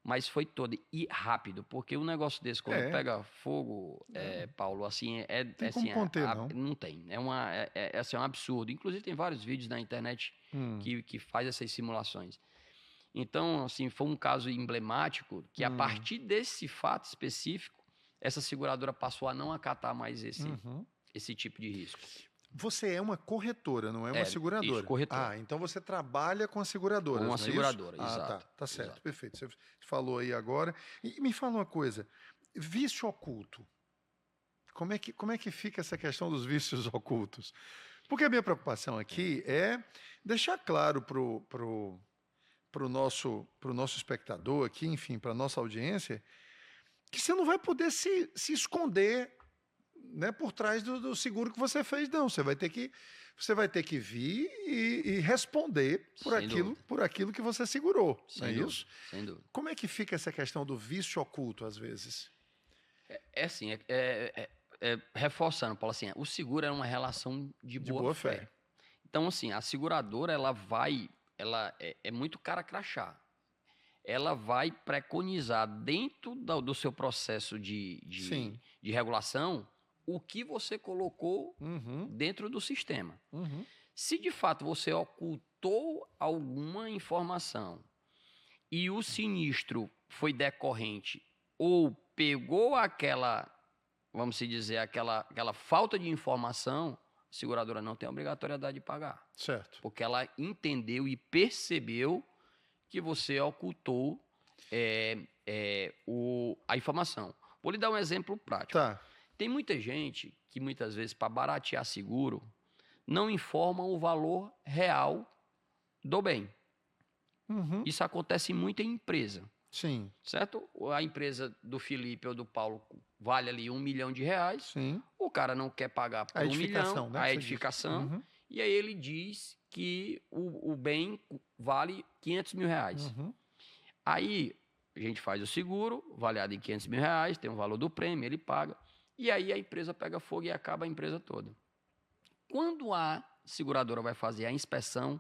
S2: Mas foi toda. E rápido, porque um negócio desse, quando
S1: É.
S2: pega fogo, Paulo, assim,
S1: Tem como conter, não.
S2: não tem. Assim, é um absurdo. Inclusive, tem vários vídeos na internet que faz essas simulações. Então, assim, foi um caso emblemático que, a partir desse fato específico, essa seguradora passou a não acatar mais esse tipo de risco.
S1: Você é uma corretora, não é uma
S2: Isso,
S1: seguradora.
S2: corretora.
S1: Ah, então você trabalha com as seguradoras,
S2: Com uma
S1: não é
S2: seguradora,
S1: isso? Ah, tá.
S2: exato.
S1: Tá certo,
S2: Exato.
S1: perfeito. Você falou aí agora. E me fala uma coisa: vício oculto. Como é que fica essa questão dos vícios ocultos? Porque a minha preocupação aqui é deixar claro pro nosso espectador aqui, enfim, para a nossa audiência, que você não vai poder se esconder, né, por trás do seguro que você fez, não. Você vai ter que vir e responder
S2: Sem dúvida.
S1: por aquilo que você segurou, não é
S2: Sem dúvida.
S1: isso?
S2: Sem dúvida.
S1: Como é que fica essa questão do vício oculto, às vezes?
S2: Assim, reforçando, Paulo, assim, o seguro é uma relação de
S1: De
S2: boa,
S1: boa
S2: fé.
S1: fé.
S2: Então, assim, a seguradora, ela é muito cara crachá. Ela vai preconizar dentro do seu processo
S1: Sim.
S2: de regulação o que você colocou
S1: Uhum,
S2: dentro do sistema.
S1: uhum.
S2: Se de fato você ocultou alguma informação e o sinistro foi decorrente ou pegou vamos dizer, aquela falta de informação, a seguradora não tem a obrigatoriedade de pagar.
S1: Certo.
S2: Porque ela entendeu e percebeu que você ocultou a informação. Vou lhe dar um exemplo prático.
S1: Tá.
S2: Tem muita gente que, muitas vezes, para baratear seguro, não informa o valor real do bem.
S1: Uhum.
S2: Isso acontece muito em empresa.
S1: Sim,
S2: Certo? A empresa do Felipe ou do Paulo vale ali R$ 1 milhão.
S1: sim.
S2: O cara não quer pagar por
S1: A
S2: R$ 1 milhão,
S1: edificação, né,
S2: a
S1: que você disse.
S2: edificação,
S1: Uhum.
S2: E aí ele diz que o bem vale R$500 mil.
S1: Uhum.
S2: Aí a gente faz o seguro, avaliado em R$500 mil, tem o valor do prêmio, ele paga. E aí a empresa pega fogo e acaba a empresa toda. Quando a seguradora vai fazer a inspeção,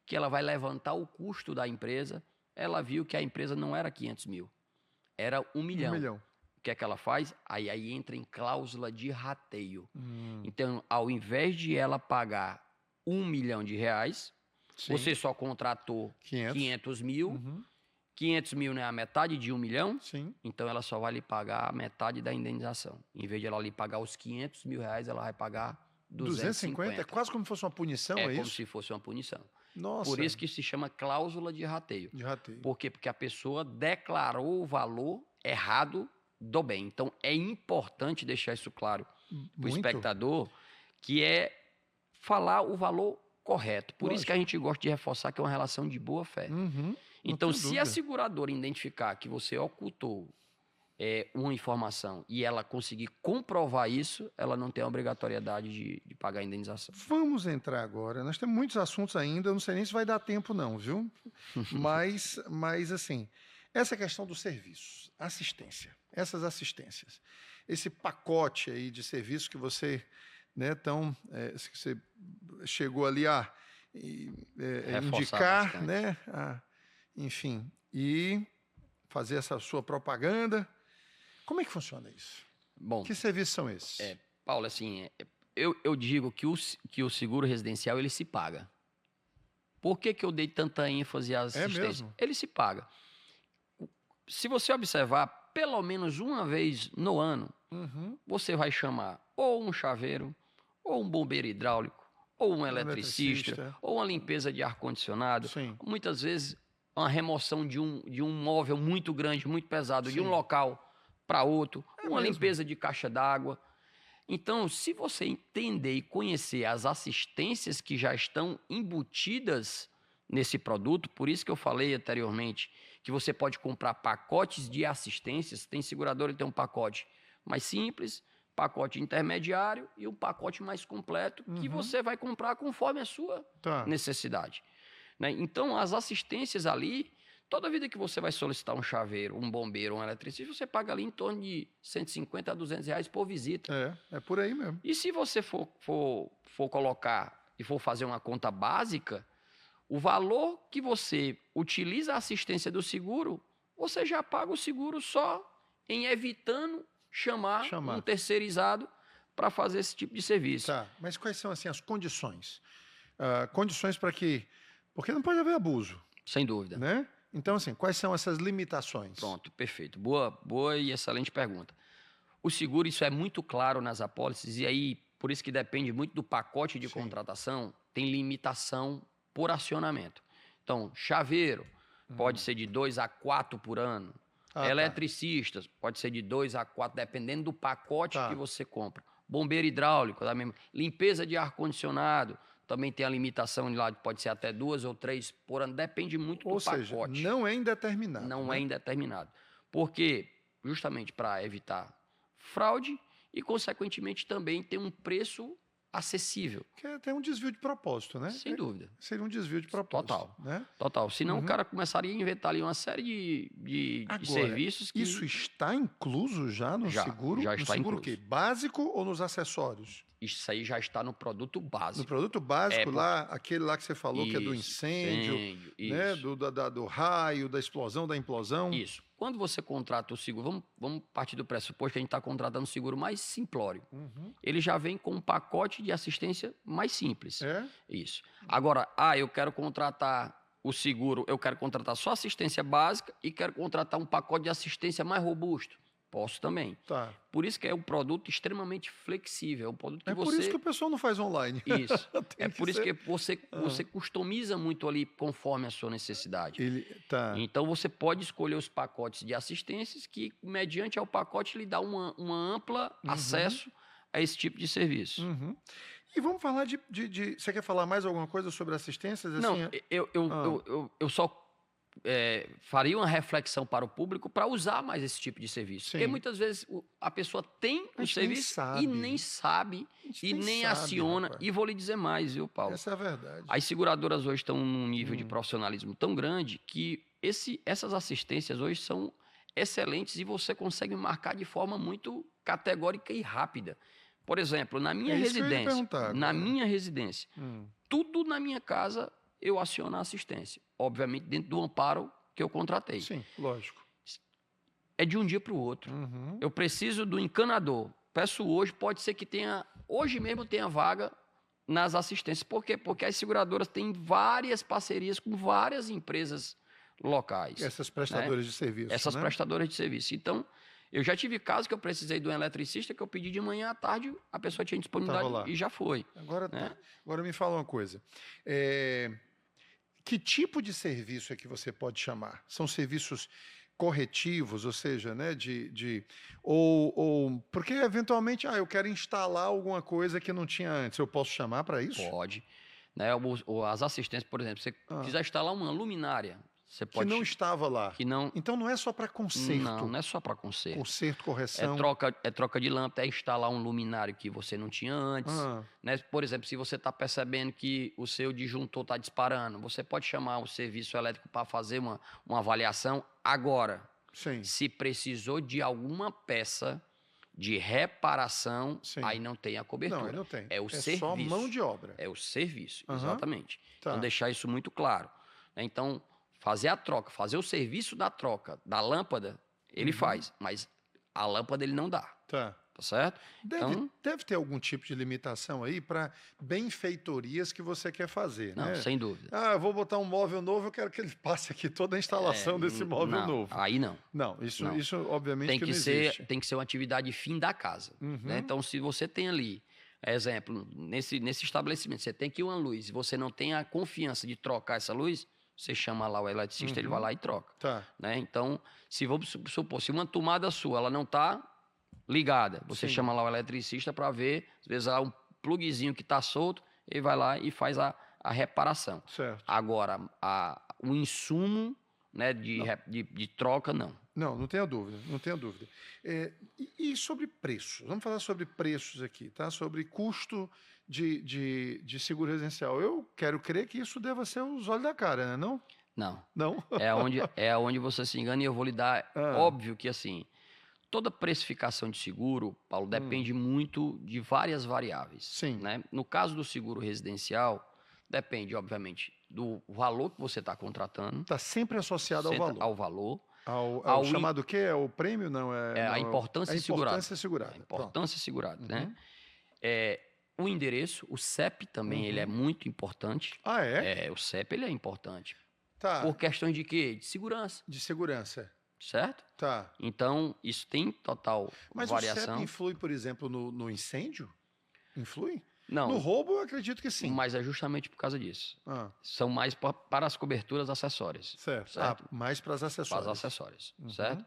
S2: que ela vai levantar o custo da empresa, ela viu que a empresa não era 500 mil, era 1 milhão.
S1: 1 milhão.
S2: O que é que ela faz? Aí entra em cláusula de rateio. Então, ao invés de ela pagar R$1 milhão,
S1: Sim.
S2: você só contratou 500 mil,
S1: Uhum.
S2: 500 mil não é a metade de 1 milhão,
S1: Sim.
S2: então ela só vai lhe pagar a metade da indenização. Em vez de ela lhe pagar os R$500 mil, ela vai pagar 250.
S1: É quase como se fosse uma punição, é
S2: como
S1: isso?
S2: se fosse uma punição.
S1: Nossa.
S2: Por isso que se chama cláusula de rateio.
S1: De rateio.
S2: Por quê? Porque a pessoa declarou o valor errado do bem. Então, é importante deixar isso claro para o espectador, que é falar o valor correto. Por isso que a gente gosta de reforçar que é uma relação de boa fé.
S1: Uhum.
S2: Então, se a seguradora identificar que você ocultou uma informação e ela conseguir comprovar isso, ela não tem a obrigatoriedade de pagar a indenização.
S1: Vamos entrar agora. Nós temos muitos assuntos ainda, eu não sei nem se vai dar tempo não, viu? mas assim, essa questão dos serviços, assistência, essas assistências, esse pacote aí de serviços que você, né, que você chegou ali a indicar,
S2: bastante,
S1: né, enfim, e fazer essa sua propaganda. Como é que funciona isso?
S2: Bom,
S1: que serviços são esses?
S2: Paulo, assim, eu digo que o seguro residencial ele se paga. Por que eu dei tanta ênfase à assistência?
S1: Mesmo?
S2: Ele se paga. Se você observar, pelo menos uma vez no ano, você vai chamar ou um chaveiro, ou um bombeiro hidráulico, ou um eletricista, ou uma limpeza de ar-condicionado. Muitas vezes, uma remoção de um móvel muito grande, muito pesado, de um local para outro, uma limpeza de caixa d'água. Então, se você entender e conhecer as assistências que já estão embutidas nesse produto, por isso que eu falei anteriormente que você pode comprar pacotes de assistências, tem seguradora que tem um pacote mais simples, pacote intermediário e um pacote mais completo que você vai comprar conforme a sua necessidade. Né? Então, as assistências ali, toda vida que você vai solicitar um chaveiro, um bombeiro, um eletricista, você paga ali em torno de R$150 a R$200 por visita.
S1: É por aí mesmo.
S2: E se você for colocar e for fazer uma conta básica, o valor que você utiliza a assistência do seguro, você já paga o seguro só em evitando chamar um terceirizado para fazer esse tipo de serviço.
S1: Mas quais são assim, as condições? Condições para que... Porque não pode haver abuso.
S2: Sem dúvida.
S1: Né? Então, assim, quais são essas limitações?
S2: Pronto, perfeito. Boa e excelente pergunta. O seguro, isso é muito claro nas apólices, e aí, por isso que depende muito do pacote de contratação, tem limitação por acionamento. Então, chaveiro pode ser de 2 a 4 por ano. Eletricistas pode ser de 2 a 4, dependendo do pacote que você compra. Bombeiro hidráulico, limpeza de ar-condicionado, também tem a limitação de lá, pode ser até 2 ou 3 por ano, depende muito do pacote.
S1: Ou seja, não é indeterminado.
S2: Não é indeterminado. Porque, justamente para evitar fraude e, consequentemente, também tem um preço acessível.
S1: Que tem um desvio de propósito, né?
S2: Sem dúvida.
S1: Seria um desvio de propósito.
S2: Total.
S1: Né?
S2: Total. Senão o cara começaria a inventar ali uma série de serviços que...
S1: Isso está incluso já no seguro?
S2: Já está
S1: no seguro
S2: incluso.
S1: O quê? Básico ou nos acessórios?
S2: Isso aí já está no produto básico.
S1: No produto básico, aquele lá que você falou que é do incêndio, né? do raio, da explosão, da implosão.
S2: Isso. Quando você contrata o seguro, vamos partir do pressuposto que a gente está contratando um seguro mais simplório. Ele já vem com um pacote de assistência mais simples. Isso. Agora, eu quero contratar o seguro, eu quero contratar só assistência básica e quero contratar um pacote de assistência mais robusto. Posso também. Por isso que é um produto extremamente flexível. É um produto que
S1: por isso que o pessoal não faz online.
S2: Isso. É por isso que você customiza muito ali conforme a sua necessidade. Então, você pode escolher os pacotes de assistências que, mediante ao pacote, lhe dá uma ampla acesso a esse tipo de serviço.
S1: E vamos falar você quer falar mais alguma coisa sobre assistências?
S2: Não,
S1: assim,
S2: eu só faria uma reflexão para o público para usar mais esse tipo de serviço.
S1: Sim.
S2: Porque muitas vezes a pessoa tem o serviço e nem sabe, e nem aciona.
S1: Rapaz.
S2: E vou lhe dizer mais, viu, Paulo?
S1: Essa é a verdade.
S2: As seguradoras hoje estão num nível de profissionalismo tão grande que essas assistências hoje são excelentes e você consegue marcar de forma muito categórica e rápida. Por exemplo, na minha residência, tudo na minha casa eu aciono a assistência. Obviamente, dentro do amparo que eu contratei.
S1: Sim, lógico.
S2: É de um dia para o outro. Eu preciso do encanador. Peço hoje, pode ser que hoje mesmo tenha vaga nas assistências. Por quê? Porque as seguradoras têm várias parcerias com várias empresas locais.
S1: Essas prestadoras de serviço.
S2: Essas prestadoras de serviço. Então, eu já tive casos que eu precisei de um eletricista que eu pedi de manhã à tarde, a pessoa tinha disponibilidade e já foi.
S1: Agora me fala uma coisa. Que tipo de serviço é que você pode chamar? São serviços corretivos, ou seja, né, porque eventualmente eu quero instalar alguma coisa que não tinha antes, eu posso chamar para isso?
S2: Pode. Né, as assistências, por exemplo, você quiser instalar uma luminária, você pode...
S1: Que não estava lá.
S2: Não...
S1: Então não é só para conserto.
S2: Não é só para conserto.
S1: Conserto, correção.
S2: É troca de lâmpada, é instalar um luminário que você não tinha antes. Né? Por exemplo, se você está percebendo que o seu disjuntor está disparando, você pode chamar o serviço elétrico para fazer uma avaliação agora.
S1: Sim.
S2: Se precisou de alguma peça de reparação, aí não tem a cobertura.
S1: Não, aí não tem.
S2: É o serviço.
S1: Só mão de obra.
S2: É o serviço, exatamente.
S1: Tá.
S2: Então, deixar isso muito claro. Então, fazer a troca, fazer o serviço da troca da lâmpada, ele faz, mas a lâmpada ele não dá. Tá certo?
S1: Deve ter algum tipo de limitação aí para benfeitorias que você quer fazer,
S2: não,
S1: né?
S2: Sem dúvida.
S1: Eu vou botar um móvel novo, eu quero que ele passe aqui toda a instalação desse móvel novo.
S2: Aí não.
S1: Não, isso obviamente não existe.
S2: Tem que ser uma atividade fim da casa. Né? Então, se você tem ali, exemplo, nesse estabelecimento, você tem aqui uma luz, e você não tem a confiança de trocar essa luz, você chama lá o eletricista, ele vai lá e troca.
S1: Tá.
S2: Né? Então, vamos supor, se uma tomada sua ela não está ligada, você chama lá o eletricista para ver, às vezes há um pluguezinho que está solto, ele vai lá e faz a reparação.
S1: Certo.
S2: Agora, o insumo, né, de troca, não.
S1: Não tenha dúvida, não tenha dúvida. E sobre preços? Vamos falar sobre preços aqui, tá? Sobre custo de seguro residencial. Eu quero crer que isso deva ser os olhos da cara, né? Não?
S2: Não. É onde você se engana e eu vou lhe dar... Óbvio que, assim, toda precificação de seguro, Paulo, depende muito de várias variáveis.
S1: Sim.
S2: Né? No caso do seguro residencial, depende, obviamente, do valor que você está contratando.
S1: Está sempre associado ao valor.
S2: Ao
S1: chamado o quê? É o prêmio? Não,
S2: a importância segurada.
S1: A
S2: importância segurada, né? O endereço, o CEP também, ele é muito importante.
S1: É?
S2: O CEP, ele é importante.
S1: Tá.
S2: Por questões de quê? De segurança.
S1: De segurança.
S2: Certo?
S1: Tá.
S2: Então, isso tem total variação.
S1: Mas o CEP influi, por exemplo, no incêndio? Influi?
S2: Não.
S1: No roubo, eu acredito que sim.
S2: Mas é justamente por causa disso. São mais para as coberturas acessórias.
S1: Certo. Mais para as acessórias.
S2: Para as acessórias, certo?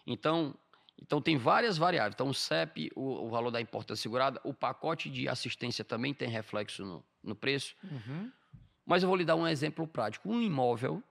S2: Então, tem várias variáveis. Então, o CEP, o valor da importância segurada, o pacote de assistência também tem reflexo no preço. Mas eu vou lhe dar um exemplo prático. Um imóvel,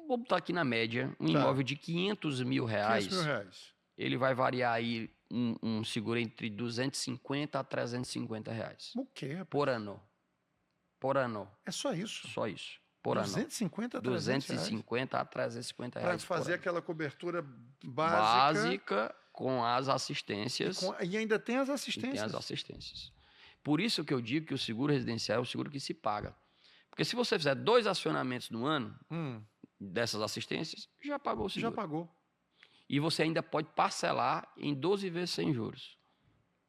S2: vou botar aqui na média, imóvel de R$500 mil,
S1: 500 mil reais.
S2: Ele vai variar aí um seguro entre R$250 a R$350.
S1: O quê?
S2: Por ano.
S1: É só isso?
S2: Só isso. Por
S1: 250
S2: ano. 250 a R$350.
S1: Para fazer aquela cobertura
S2: básica com as assistências.
S1: E ainda tem as assistências.
S2: Tem as assistências. Por isso que eu digo que o seguro residencial é o seguro que se paga. Porque se você fizer 2 acionamentos no ano dessas assistências, já pagou o seguro.
S1: Já pagou.
S2: E você ainda pode parcelar em 12 vezes sem juros.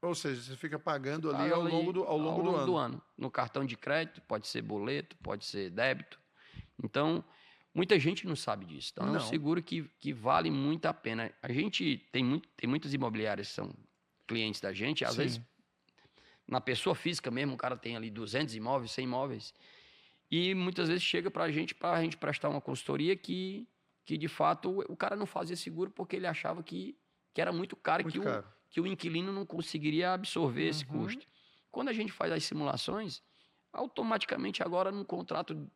S1: Ou seja, você fica pagando ali ao longo do ano.
S2: No cartão de crédito, pode ser boleto, pode ser débito. Então, muita gente não sabe disso. Então, é um seguro que vale muito a pena. A gente tem muitas imobiliárias que são clientes da gente. Às vezes, na pessoa física mesmo, o cara tem ali 200 imóveis, 100 imóveis. E muitas vezes chega para a gente prestar uma consultoria que de fato, o cara não fazia seguro porque ele achava que era muito caro, que o inquilino não conseguiria absorver esse custo. Quando a gente faz as simulações, automaticamente agora, num contrato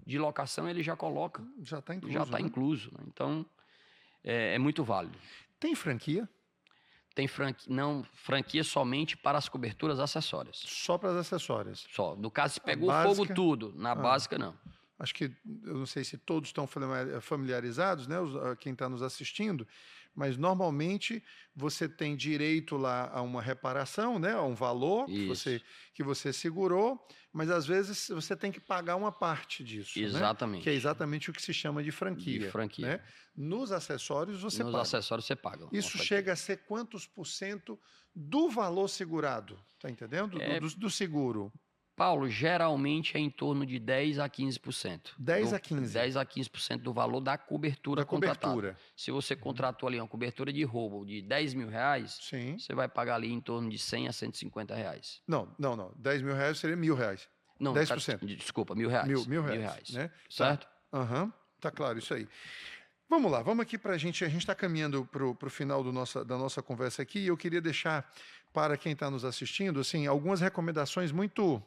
S2: de locação ele já coloca.
S1: Já está incluso.
S2: Já está incluso. Né? Então, é muito válido.
S1: Tem franquia?
S2: Tem franquia somente para as coberturas acessórias.
S1: Só para as acessórias?
S2: Só. No caso, se pegou
S1: básica,
S2: fogo tudo. Na básica, não.
S1: Acho que, eu não sei se todos estão familiarizados, né, quem está nos assistindo, mas normalmente você tem direito lá a uma reparação, né, a um valor que você segurou, mas às vezes você tem que pagar uma parte disso.
S2: Exatamente.
S1: Né, que é exatamente o que se chama de franquia. Né? Nos acessórios você paga.
S2: Nos acessórios você paga.
S1: Isso chega a ser quantos % do valor segurado? Está entendendo? Do seguro.
S2: Paulo, geralmente é em torno de 10 a 15%.
S1: 10 a 15%?
S2: 10 a 15% do valor da cobertura contratada. Se você contratou ali uma cobertura de roubo de 10 mil reais,
S1: sim,
S2: você vai pagar ali em torno de 100 a 150 reais.
S1: Não. 10 mil reais seria R$1.000.
S2: Não,
S1: 10%.
S2: Desculpa, R$1.000.
S1: Mil reais. Né?
S2: Certo?
S1: Tá claro, isso aí. Vamos lá, vamos aqui para a gente está caminhando para o final da nossa conversa aqui, e eu queria deixar para quem está nos assistindo, assim, algumas recomendações muito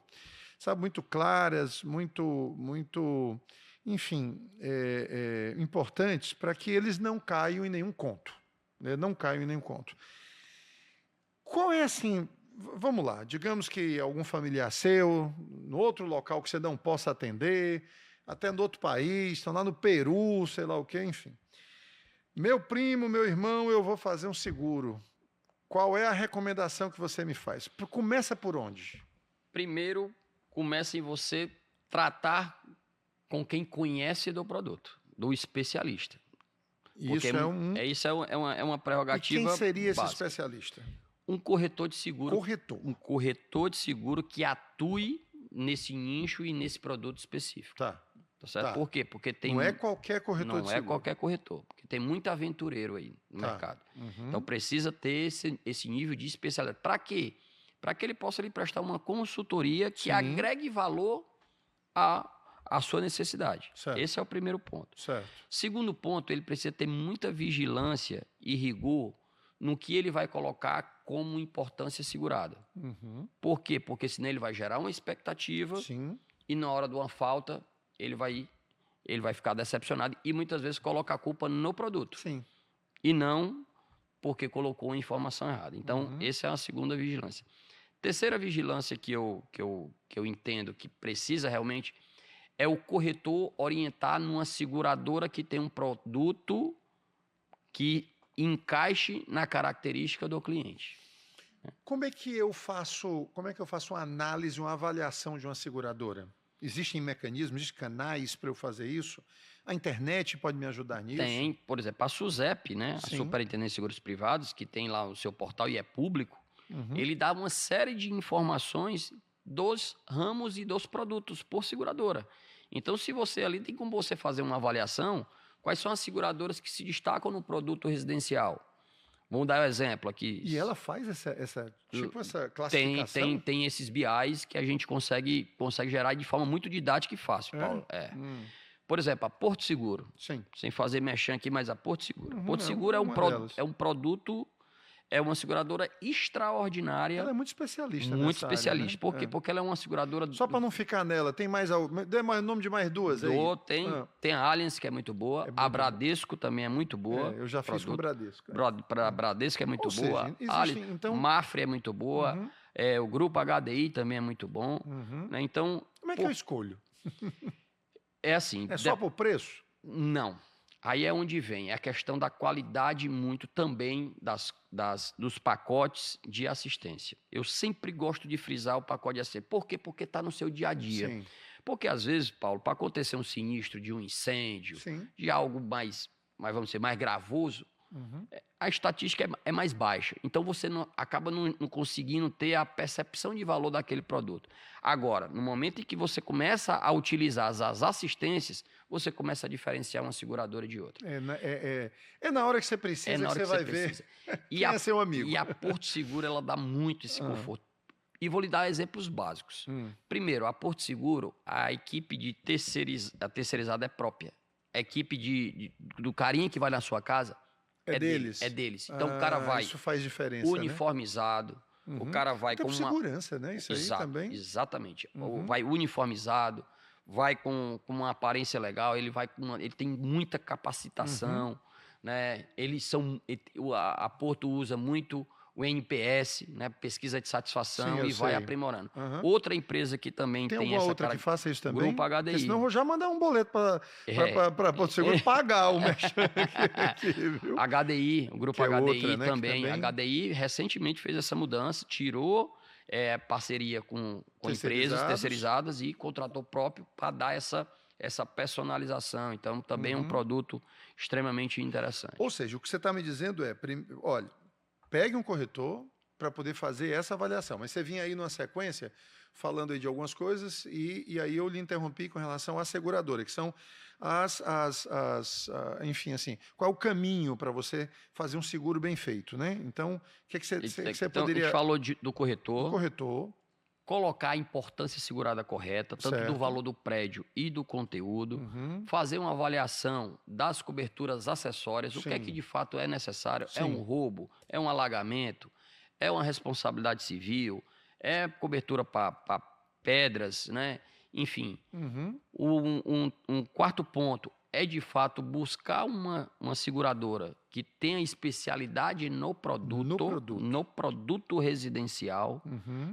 S1: claras, muito, enfim, importantes para que eles não caiam em nenhum conto. Né? Não caiam em nenhum conto. Qual é, assim, vamos lá, digamos que algum familiar seu, no outro local que você não possa atender, até no outro país, estão lá no Peru, sei lá o quê, enfim. Meu primo, meu irmão, eu vou fazer um seguro. Qual é a recomendação que você me faz? Começa por onde? Primeiro,
S2: começa em você tratar com quem conhece do produto, do especialista.
S1: Isso
S2: é uma prerrogativa.
S1: E quem seria esse
S2: básica.
S1: Especialista?
S2: Um corretor de seguro.
S1: Um
S2: corretor de seguro que atue nesse nicho e nesse produto específico.
S1: Tá
S2: certo? Por quê? Porque tem.
S1: Não é qualquer corretor de seguro.
S2: Não é qualquer corretor, porque tem muito aventureiro aí no mercado. Então precisa ter esse nível de especialidade. Para quê? Para que ele possa lhe prestar uma consultoria que agregue valor à sua necessidade.
S1: Certo.
S2: Esse é o primeiro ponto.
S1: Certo.
S2: Segundo ponto, ele precisa ter muita vigilância e rigor no que ele vai colocar como importância segurada. Por quê? Porque senão ele vai gerar uma expectativa e na hora de uma falta ele vai ficar decepcionado e muitas vezes coloca a culpa no produto. E não porque colocou a informação errada. Então, essa é a segunda vigilância. Terceira vigilância que eu entendo que precisa realmente é o corretor orientar numa seguradora que tem um produto que encaixe na característica do cliente.
S1: Como é que eu faço uma análise, uma avaliação de uma seguradora? Existem mecanismos, existem canais para eu fazer isso? A internet pode me ajudar nisso?
S2: Tem, por exemplo, a SUSEP, né? A Superintendência de Seguros Privados, que tem lá o seu portal e é público, ele dá uma série de informações dos ramos e dos produtos por seguradora. Então, se você ali tem como você fazer uma avaliação, quais são as seguradoras que se destacam no produto residencial? Vamos dar um exemplo aqui.
S1: E ela faz essa classificação?
S2: Tem esses BIs que a gente consegue gerar de forma muito didática e fácil, Paulo. Por exemplo, a Porto Seguro. Sem fazer merchan aqui, mas a Porto Seguro. Porto Seguro é um produto, é uma seguradora extraordinária.
S1: Ela é muito especialista
S2: Muito
S1: nessa
S2: especialista.
S1: área, né?
S2: Por quê? Porque ela é uma seguradora...
S1: Só para não ficar nela, tem mais... Dê mais nome de mais duas aí.
S2: Tem a Allianz, que é muito boa. A Bradesco também é muito boa.
S1: Eu já fiz com Bradesco.
S2: Para a Bradesco é muito boa.
S1: Então...
S2: Mafre é muito boa. O Grupo HDI também é muito bom. Né? Então,
S1: como é que eu escolho?
S2: É assim...
S1: É só por preço?
S2: Não. Aí é onde vem a questão da qualidade muito também dos pacotes de assistência. Eu sempre gosto de frisar o pacote de assistência. Por quê? Porque está no seu dia a dia. Porque às vezes, Paulo, para acontecer um sinistro de um incêndio, de algo mais, vamos dizer, mais gravoso, a estatística é mais baixa. Então você acaba não conseguindo ter a percepção de valor daquele produto. Agora, no momento em que você começa a utilizar as assistências, você começa a diferenciar uma seguradora de outra.
S1: É na hora que você precisa que você vai ver quem é seu amigo.
S2: E a Porto Seguro, ela dá muito esse conforto. E vou lhe dar exemplos básicos. Primeiro, a Porto Seguro, a equipe de terceirizada é própria. A equipe do carinha que vai na sua casa é deles. É deles. Então o cara vai...
S1: Isso faz diferença,
S2: uniformizado. O cara vai
S1: com uma... segurança, né? Isso aí também.
S2: Exatamente. Vai uniformizado, vai com uma aparência legal, ele tem muita capacitação, né? A Porto usa muito o NPS, né? Pesquisa de satisfação,
S1: Sim, eu
S2: e vai
S1: sei.
S2: aprimorando.
S1: Aham.
S2: Outra empresa que também
S1: Tem
S2: tem
S1: alguma
S2: essa
S1: outra que faça isso também?
S2: Grupo
S1: Porque
S2: HDI.
S1: senão eu vou já mandar um boleto
S2: É.
S1: para Porto Seguro pagar o merchan aqui, viu?
S2: HDI, o Grupo
S1: Que é
S2: HDI
S1: outra, né, que
S2: também.
S1: também-
S2: HDI recentemente fez essa mudança, tirou parceria com empresas
S1: Terceirizados.
S2: terceirizadas e contratou próprio para dar essa personalização. Então, também é um produto extremamente interessante.
S1: Ou seja, o que você está me dizendo é, olha, pegue um corretor para poder fazer essa avaliação. Mas você vinha aí numa sequência falando aí de algumas coisas e aí eu lhe interrompi com relação à seguradora, que são enfim, assim, qual é o caminho para você fazer um seguro bem feito, né? Então, o que você
S2: Então, a
S1: poderia...
S2: gente falou do
S1: Do
S2: corretor,
S1: corretor,
S2: colocar a importância segurada correta, tanto
S1: certo.
S2: do valor do prédio e do conteúdo, fazer uma avaliação das coberturas acessórias, o que é
S1: Sim.
S2: que de fato é necessário, é
S1: Sim.
S2: um roubo, é um alagamento, é uma responsabilidade civil, é cobertura para pedras, né? Enfim, um quarto ponto é de fato buscar uma seguradora que tenha especialidade no produto residencial,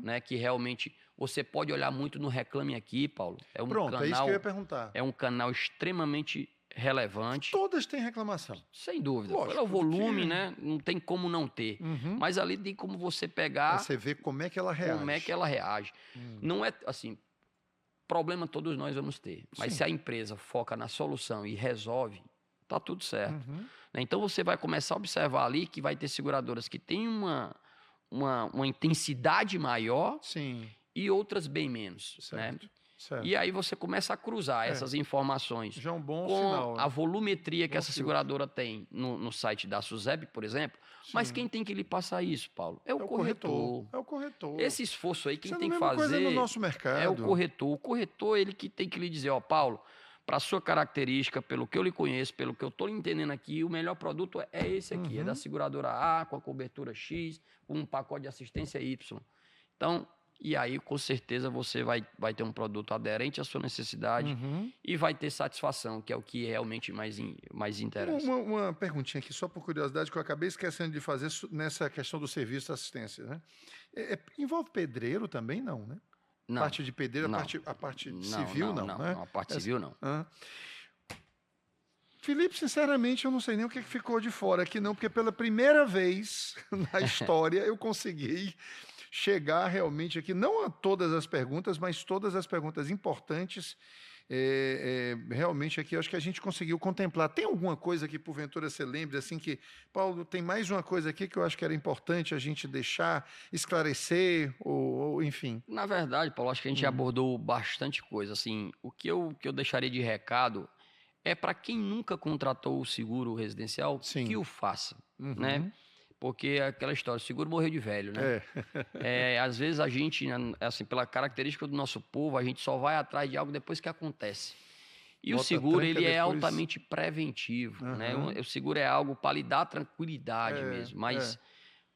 S2: né? Que realmente você pode olhar muito no Reclame Aqui, Paulo. É um
S1: Pronto,
S2: canal,
S1: é isso que eu ia perguntar.
S2: é um canal extremamente relevante.
S1: Todas têm reclamação.
S2: Sem dúvida.
S1: Lógico,
S2: Pelo volume,
S1: porque-
S2: né? Não tem como não ter. Mas ali tem como você pegar
S1: Aí você vê como é que ela reage.
S2: como é que ela reage. Não é assim, problema todos nós vamos ter. Mas
S1: Sim.
S2: se a empresa foca na solução e resolve, tá tudo certo. Né? Então você vai começar a observar ali que vai ter seguradoras que têm uma intensidade maior
S1: Sim,
S2: e outras bem menos. Né?
S1: certo. Certo.
S2: E aí você começa a cruzar essas informações
S1: Já é um bom
S2: com
S1: sinal.
S2: a volumetria que
S1: Bom
S2: essa
S1: filtro.
S2: seguradora tem no site da SUSEP, por exemplo. Mas
S1: Sim.
S2: quem tem que lhe passar isso, Paulo? É o
S1: É o
S2: corretor.
S1: É o corretor.
S2: Esse esforço aí, quem
S1: Isso é a
S2: tem que
S1: mesma coisa
S2: fazer
S1: no nosso mercado.
S2: é o corretor. O corretor, ele que tem que lhe dizer, ó, Paulo, para sua característica, pelo que eu lhe conheço, pelo que eu estou lhe entendendo aqui, o melhor produto é esse aqui, é da seguradora A, com a cobertura X, com um pacote de assistência Y. Então, e aí, com certeza, você vai ter um produto aderente à sua necessidade e vai ter satisfação, que é o que realmente mais interessa.
S1: Uma perguntinha aqui, só por curiosidade, que eu acabei esquecendo de fazer nessa questão do serviço de assistência, né? Envolve pedreiro também, não, né?
S2: Não,
S1: Parte de pedreiro,
S2: não.
S1: a parte civil, não, né?
S2: A parte civil, não.
S1: Felipe, sinceramente, eu não sei nem o que ficou de fora aqui, não, porque pela primeira vez na história eu consegui chegar realmente aqui, não a todas as perguntas, mas todas as perguntas importantes. Realmente aqui, eu acho que a gente conseguiu contemplar. Tem alguma coisa que, porventura, você lembre, assim, que, Paulo, tem mais uma coisa aqui que eu acho que era importante a gente deixar, esclarecer, ou enfim.
S2: Na verdade, Paulo, acho que a gente abordou bastante coisa. Assim, o que eu deixaria de recado é para quem nunca contratou o seguro residencial,
S1: Sim.
S2: que o faça, né? Porque é aquela história, o seguro morreu de velho, né? Às vezes a gente, assim, pela característica do nosso povo, a gente só vai atrás de algo depois que acontece. E
S1: Bota
S2: o seguro,
S1: tranca
S2: ele é
S1: depois.
S2: altamente preventivo, né? O seguro é algo para lhe dar tranquilidade mesmo,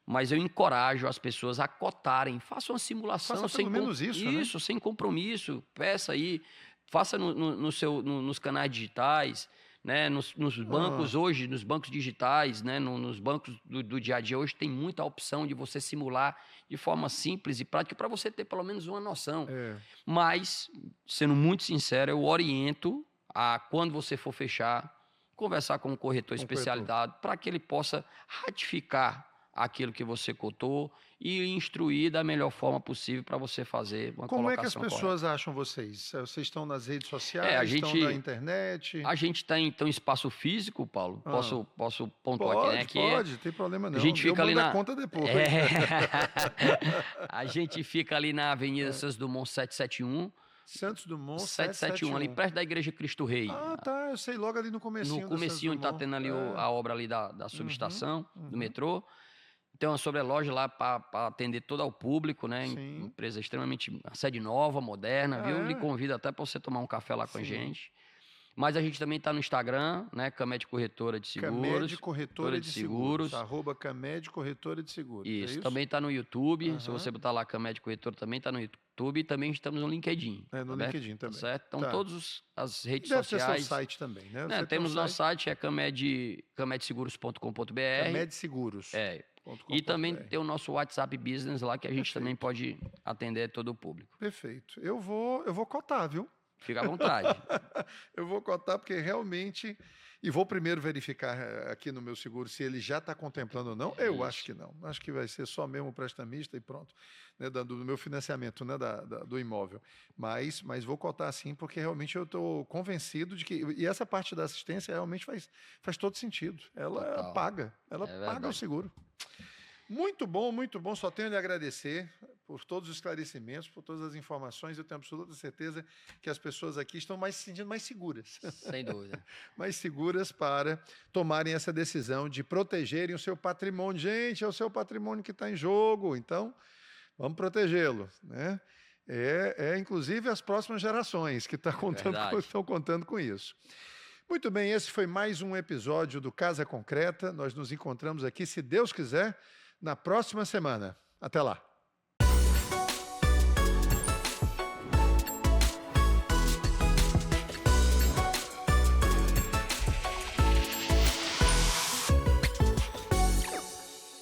S2: mas eu encorajo as pessoas a cotarem, façam uma simulação.
S1: Faça pelo menos isso, né?
S2: Isso, sem compromisso, peça aí, faça nos canais digitais, né? Nos bancos hoje, nos bancos digitais, né? Nos bancos do dia a dia hoje tem muita opção de você simular de forma simples e prática para você ter pelo menos uma noção. Mas, sendo muito sincero, eu oriento a, quando você for fechar, conversar com um corretor especializado para que ele possa ratificar aquilo que você cotou e instruir da melhor forma possível para você fazer uma
S1: Como
S2: colocação
S1: é que as pessoas acham vocês? Vocês estão nas redes sociais, estão na internet?
S2: A gente tem, então, espaço físico, Paulo. Posso pontuar aqui, né?
S1: Pode, tem problema não.
S2: A gente fica ali na
S1: conta depois.
S2: A gente fica ali na Avenida Santos Dumont 771.
S1: Santos Dumont
S2: 771, ali perto da Igreja Cristo Rei.
S1: Ah, tá, eu sei, logo ali no comecinho.
S2: No comecinho está tendo ali a obra ali da subestação, do metrô. Tem uma sobreloja lá para atender todo ao público, né?
S1: Sim.
S2: Empresa extremamente, sede nova, moderna, viu? Lhe convido até para você tomar um café lá com a gente. Mas a gente também está no Instagram, né? Camed Corretora de Seguros.
S1: Camed Corretora de Seguros. @ Camed Corretora de Seguros.
S2: Isso, também está no YouTube. Se você botar lá Camed Corretora, também está no YouTube. YouTube e também estamos no LinkedIn.
S1: No LinkedIn também.
S2: Tá certo? Então,
S1: Tá.
S2: todas as redes
S1: Deve ter
S2: sociais.
S1: seu site também, né?
S2: Né, temos nosso site, é camedseguros.com.br.
S1: Camedseguros.
S2: E também tem o nosso WhatsApp Business lá, que a gente também pode atender todo o público.
S1: Perfeito. Eu vou cotar, viu?
S2: Fica à vontade.
S1: Eu vou cotar porque realmente... E vou primeiro verificar aqui no meu seguro se ele já está contemplando ou não. Eu acho que não. Acho que vai ser só mesmo o prestamista e pronto. Né, do meu financiamento, né, do imóvel. Mas vou cotar sim, porque realmente eu estou convencido de que... E essa parte da assistência realmente faz todo sentido. Ela paga o seguro. Muito bom, muito bom. Só tenho a lhe agradecer por todos os esclarecimentos, por todas as informações. Eu tenho absoluta certeza que as pessoas aqui estão se sentindo mais seguras.
S2: Sem dúvida.
S1: Mais seguras para tomarem essa decisão de protegerem o seu patrimônio. Gente, é o seu patrimônio que está em jogo, então vamos protegê-lo, né? Inclusive as próximas gerações que estão contando com isso. Muito bem, esse foi mais um episódio do Casa Concreta. Nós nos encontramos aqui, se Deus quiser, na próxima semana. Até lá.